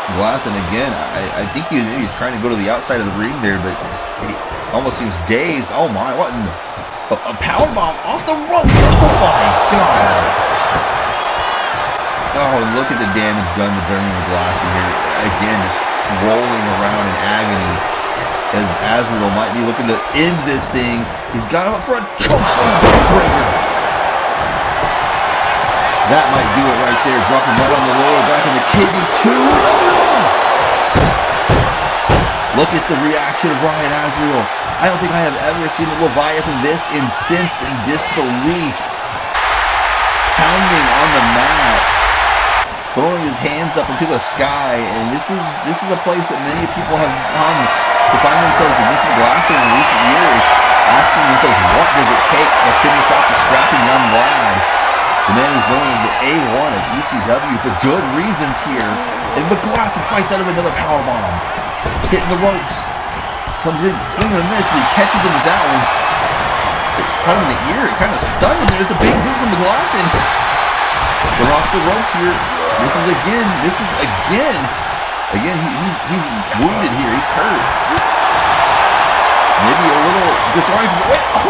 McGlasson again, I think he's trying to go to the outside of the ring there, but he almost seems dazed. Oh my, what in the... A powerbomb off the ropes. Oh my God. Oh, and look at the damage done to Jeremy McGlasson here. Again, just rolling around in agony as Azrael might be looking to end this thing. He's got him up for a chokeslam backbreaker. That might do it right there. Dropping right on the lower back of the kidneys too. Look at the reaction of Ryan Azrael. I don't think I have ever seen a Leviathan this incensed in disbelief. Pounding on the mat. Throwing his hands up into the sky. And this is a place that many people have come to find themselves against McGlasson in recent years. Asking themselves, what does it take to finish off the strapping young lad? The man who's known as the A1 of ECW for good reasons here. And McGlasson fights out of another powerbomb. Hitting the ropes. Comes in, swinging and miss, but he catches him with that one. It caught him in the ear. It kind of stunned him. There's a big move from McGlasson. They're off the ropes here. This is again. Again, he's wounded here. He's hurt. Maybe a little disoriented. Oh,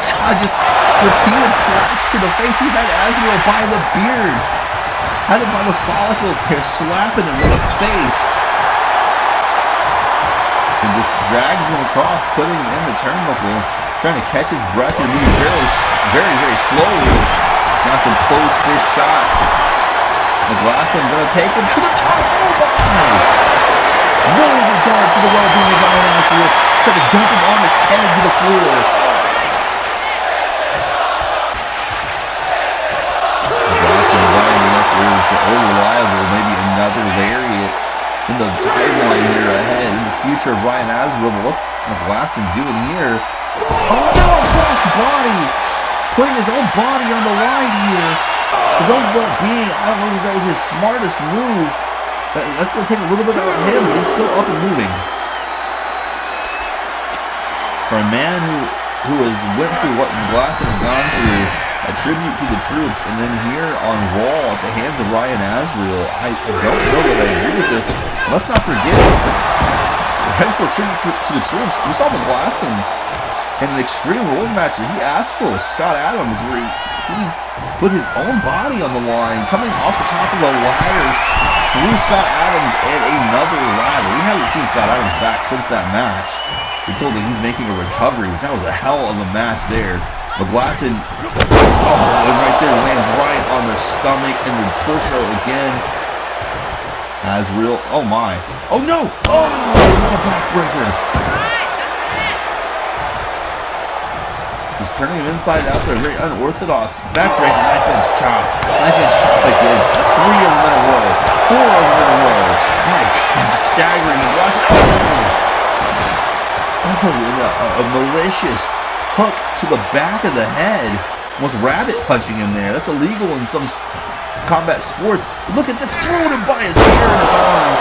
God, just repeated slaps to the face. He had Azrael by the beard. Had him by the follicles there, slapping him in the face. And just drags him across, putting him in the turnbuckle. Trying to catch his breath and moving very, very, very slowly. Now some close fist shots. McGlasson gonna take him to the top. Oh my! No regard for the well-being of Ryan Azrael. Trying to dump him on his head to the floor. McGlasson lining up for reliable, maybe another lariat in the timeline here ahead in the future of Ryan Azrael. But what's McGlasson doing here? Oh no! Cross body! Putting his own body on the line here. His own well-being. I don't know if that was his smartest move. That's going to take a little bit out of him, but he's still up and moving. For a man who has went through what McGlasson has gone through, a tribute to the troops, and then here on Raw at the hands of Ryan Azrael, I don't know that I agree with this. Let's not forget, right for a tribute to the troops, we saw McGlasson in an Extreme Rules match that he asked for with Scott Adams, where he put his own body on the line, coming off the top of the ladder through Scott Adams and another ladder. We haven't seen Scott Adams back since that match. We told him he's making a recovery, but that was a hell of a match there. McGlasson, and right there lands right on the stomach and the torso again. Azrael, oh my. Oh no! Oh, it's a backbreaker. He's turning him inside out there, very unorthodox. Backbreaker, knife edge chop. Knife edge chop again. 3 of them in a row. 4 of them in a row. My God, just staggering. A malicious hook to the back of the head. Almost rabbit punching him there. That's illegal in some combat sports. Look at this, throwing him by his hair and his arm.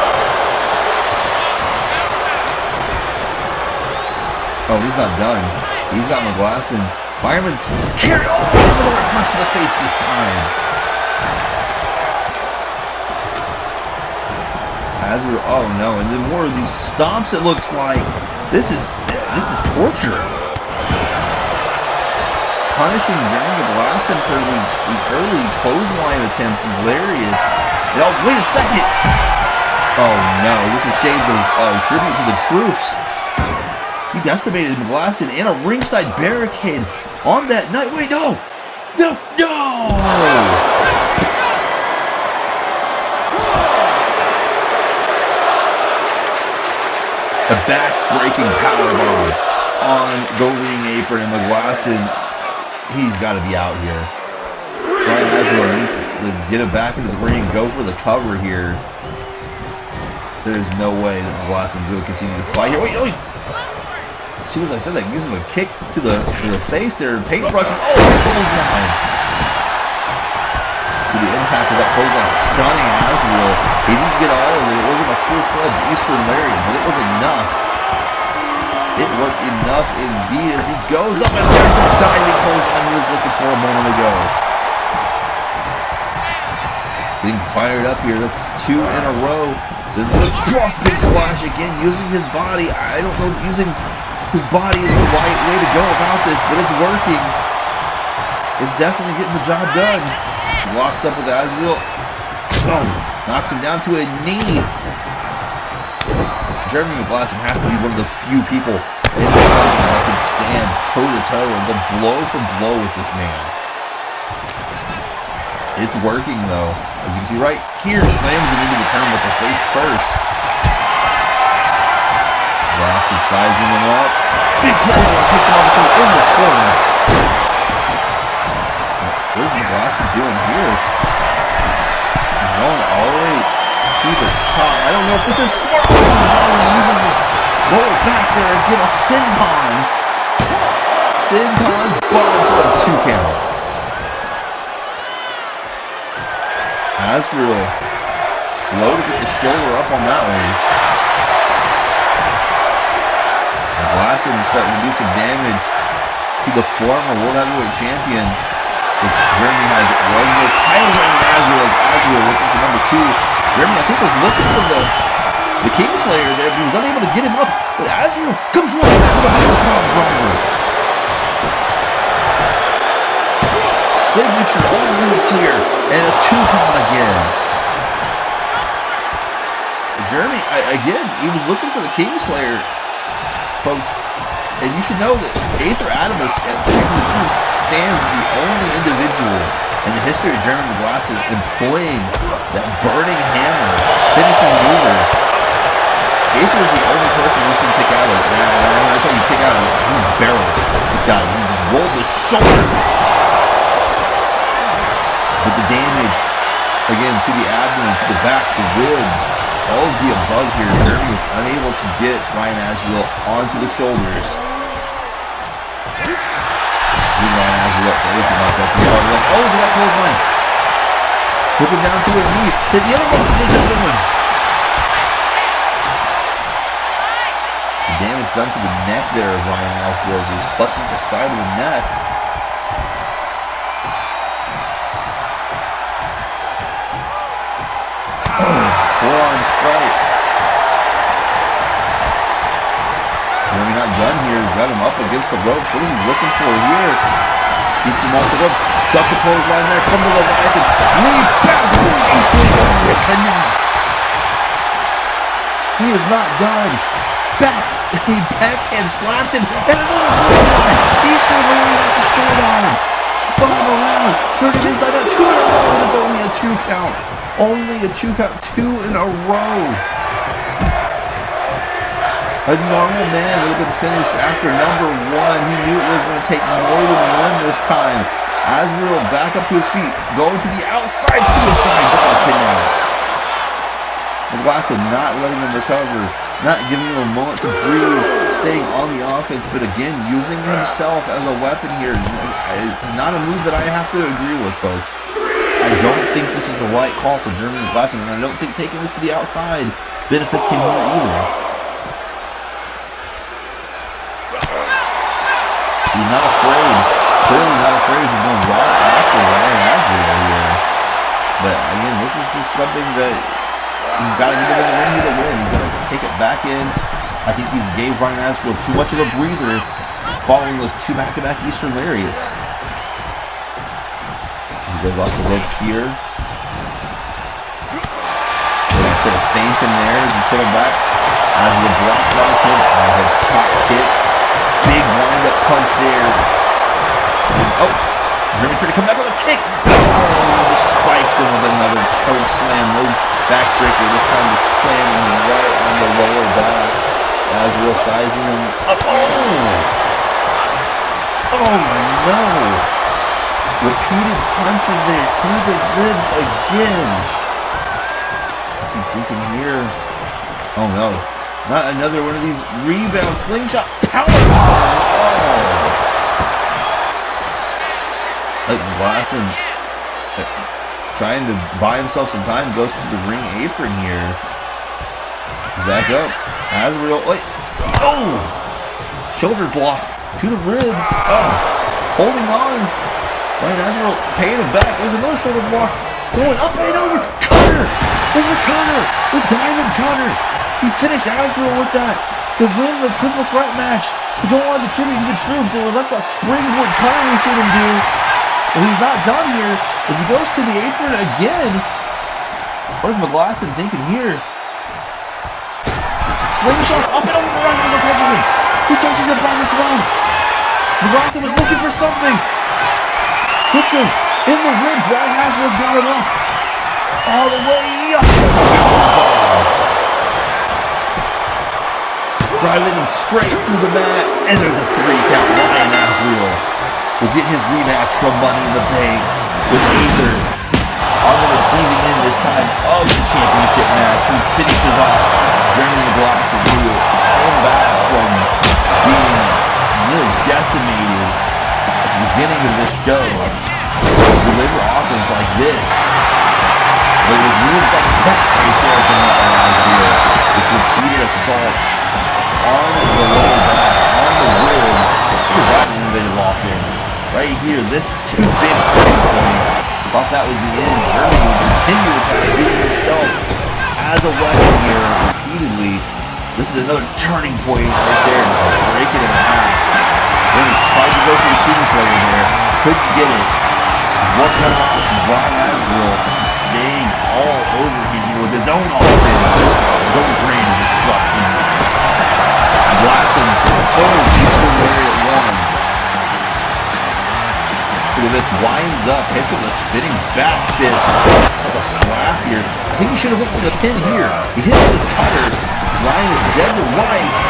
Oh, he's not done. He's got McGlasson. Fireman's carry. Oh, there's another punch to the face this time. Azrael, oh no, and then more of these stomps, it looks like. This is torture. Punishing Jeremy McGlasson for these early clothesline attempts, these lariats. And oh, wait a second. Oh no, this is shades of tribute to the troops. He decimated McGlasson in a ringside barricade on that night. Wait, no! No! A back-breaking powerbomb on the ring apron, and McGlasson, he's got to be out here. Ryan Azrael needs to get him back into the ring, go for the cover here. There's no way that McGlasson's going to continue to fight here. Wait, oh, as soon as I said that, gives him a kick to the face there. Paintbrush. Oh, clothesline. To the impact of that clothesline, stunning Azrael. He didn't get all of it. It wasn't a full-fledged Eastern Lariat, but it was enough. It was enough indeed as he goes up and there's the diving clothesline he was looking for a moment ago. Getting fired up here. That's 2 in a row. So it's a cross big splash again, using his body. I don't know, using his body is the right way to go about this, but it's working. It's definitely getting the job done. He locks up with Azrael. Oh, knocks him down to a knee. Jeremy McGlasson has to be one of the few people in the company that can stand toe-to-toe and go blow for blow with this man. It's working though. As you can see right here, slams him into the turn with the face first. McGlasson sizing him up. Big clothesline takes him off in the corner. What is McGlasson doing here? He's going all the way to the top. I don't know if this is smart. He uses his lower back there and get a senton. Senton bomb for a 2 count. Azrael slow to get the shoulder up on that one. McGlasson is starting to do some damage to the former World Heavyweight Champion, which Jeremy has one more title reign than Azrael. Azrael looking for number 2. Jeremy, I think, was looking for the Kingslayer there, but he was unable to get him up. But Azrael comes running back with a high top driver. Signature offense here, and a 2 count again. Jeremy, again, he was looking for the Kingslayer, folks. And you should know that Aether Adamus at Strength of the Troops stands as the only individual in the history of Jeremy McGlasson employing that burning hammer finishing maneuver. Aether is the only person we've seen kick out of it. And when I tell you kick out of it, he barreled kicked out of it. He just rolled the shoulder. But the damage, again, to the abdomen, to the back, the ribs, all of the above here, Jeremy was unable to get Ryan Azrael onto the shoulders. Ryan Azrael for anything like that. Oh, to that clothesline. Took him down to a knee. Hit the other one. So there's another one. Some damage done to the neck there of Ryan Azrael as he's clutching the side of the neck. Forearm strike. Jeremy not done here. He's got him up against the ropes. What is he looking for here? Keeps him off the ropes. Ducks a clothesline there from the Leviathan. Knee bounce. Connects. He is not done. He backhand slaps him. And another clothesline. Eastern Lariat off the short arm. Spun him around. Turned it inside out. 2 in a row. And it's only a 2 count. Only a 2 count. 2 in a row. A normal man would have been finished after number 1. He knew it was going to take more than 1 this time. Azrael back up to his feet. Going to the outside suicide dive connects. McGlasson not letting him recover. Not giving him a moment to breathe. Staying on the offense. But again, using himself as a weapon here. It's not a move that I have to agree with, folks. I don't think this is the right call for Jeremy McGlasson. And I don't think taking this to the outside benefits him here either. He's not afraid. Clearly not afraid. He's going right after Ryan Azrael here. But again, this is just something that he's got to get in the ring here to win. He's going to take it back in. I think he's gave Ryan Azrael too much of a breather following those 2 back-to-back Eastern Lariats. As he goes off the ropes here. Sort of feint him there as he's coming back. Azrael blocks out to him. His shot kick. Big wind-up punch there. And, Jeremy trying to come back with a kick. Just spikes him with another choke slam. No backbreaker. This time just planting him right on the lower back. Azrael sizing him up. Oh no. Repeated punches there to the ribs again. Let's see if we can hear Oh no. Not another one of these rebound slingshot power bombs. Oh. McGlasson trying to buy himself some time, goes to the ring apron here. He's back up. Azrael, wait. Oh! Shoulder block to the ribs. Oh. Holding on. Right, Azrael paying him back. There's another shoulder block. Going up and over. Cutter! There's a cutter! The diamond cutter! He finished Azrael with that to win the triple threat match. To go on to tribute to the troops. It was like that springboard cutter we seen him do. And he's not done here as he goes to the apron again. What is McGlasson thinking here? Slingshots up and over the right. Azrael catches him. He catches him by the throat. McGlasson was looking for something. Hits him in the ribs. Ryan Azrael's got him up. All the way up. Driving him straight through the mat. And there's a 3 count. Ryan Azrael will get his rematch from Money in the Bank with Azer on the receiving end this time of the championship match. He finishes off Jeremy McGlasson, who came back from being really decimated at the beginning of this show to deliver offense like this. But it was moves like that right there from Azrael. This repeated assault on the lower back, on the ribs. Look at that innovative offense. Right here, this too big turning point. Thought that was the end. Jeremy will continue to use himself as a weapon here repeatedly. This is another turning point right there. Just break it in half. Jeremy tried to go for the Kingslayer there. Couldn't get it. One kind of option. Ryan Azrael just staying all over him with his own offense. His own brand of destruction. McGlasson, boom, Eastern Lariat 1. Look at this, winds up, hits him with a spinning back fist. It's like a slap here. I think he should have looked for the pin here. He hits his cutter. Ryan is dead to rights.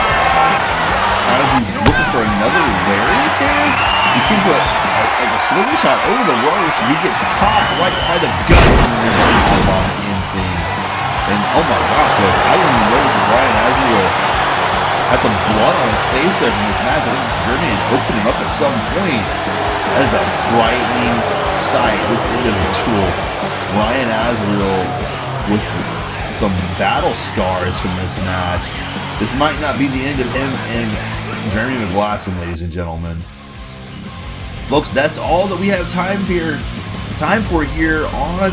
He's looking for another lariat there. He came for a slingshot over the ropes, and he gets caught right by the gut. And ends things. And oh my gosh, folks, I didn't even notice that Ryan Azrael had some blood on his face there from this match. I think Jeremy had opened him up at some point. That is a frightening sight. This individual, Ryan Azrael, with some battle scars from this match. This might not be the end of him and Jeremy McGlasson, ladies and gentlemen. Folks, that's all that we have time for here on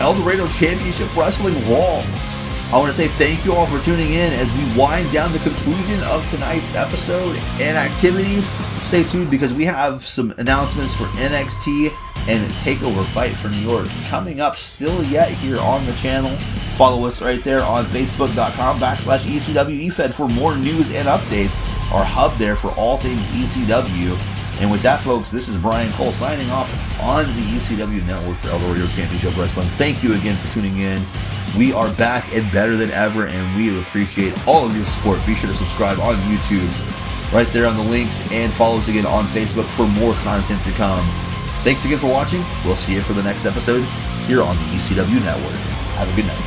Eldorado Championship Wrestling Raw. I want to say thank you all for tuning in as we wind down the conclusion of tonight's episode and activities. Stay tuned because we have some announcements for NXT and TakeOver Fight for New York coming up still yet here on the channel. Follow us right there on Facebook.com/ECWEFed for more news and updates. Our hub there for all things ECW. And with that, folks, this is Brian Cole signing off on the ECW Network for Eldorado Championship Wrestling. Thank you again for tuning in. We are back and better than ever, and we appreciate all of your support. Be sure to subscribe on YouTube, right there on the links, and follow us again on Facebook for more content to come. Thanks again for watching. We'll see you for the next episode here on the ECW Network. Have a good night.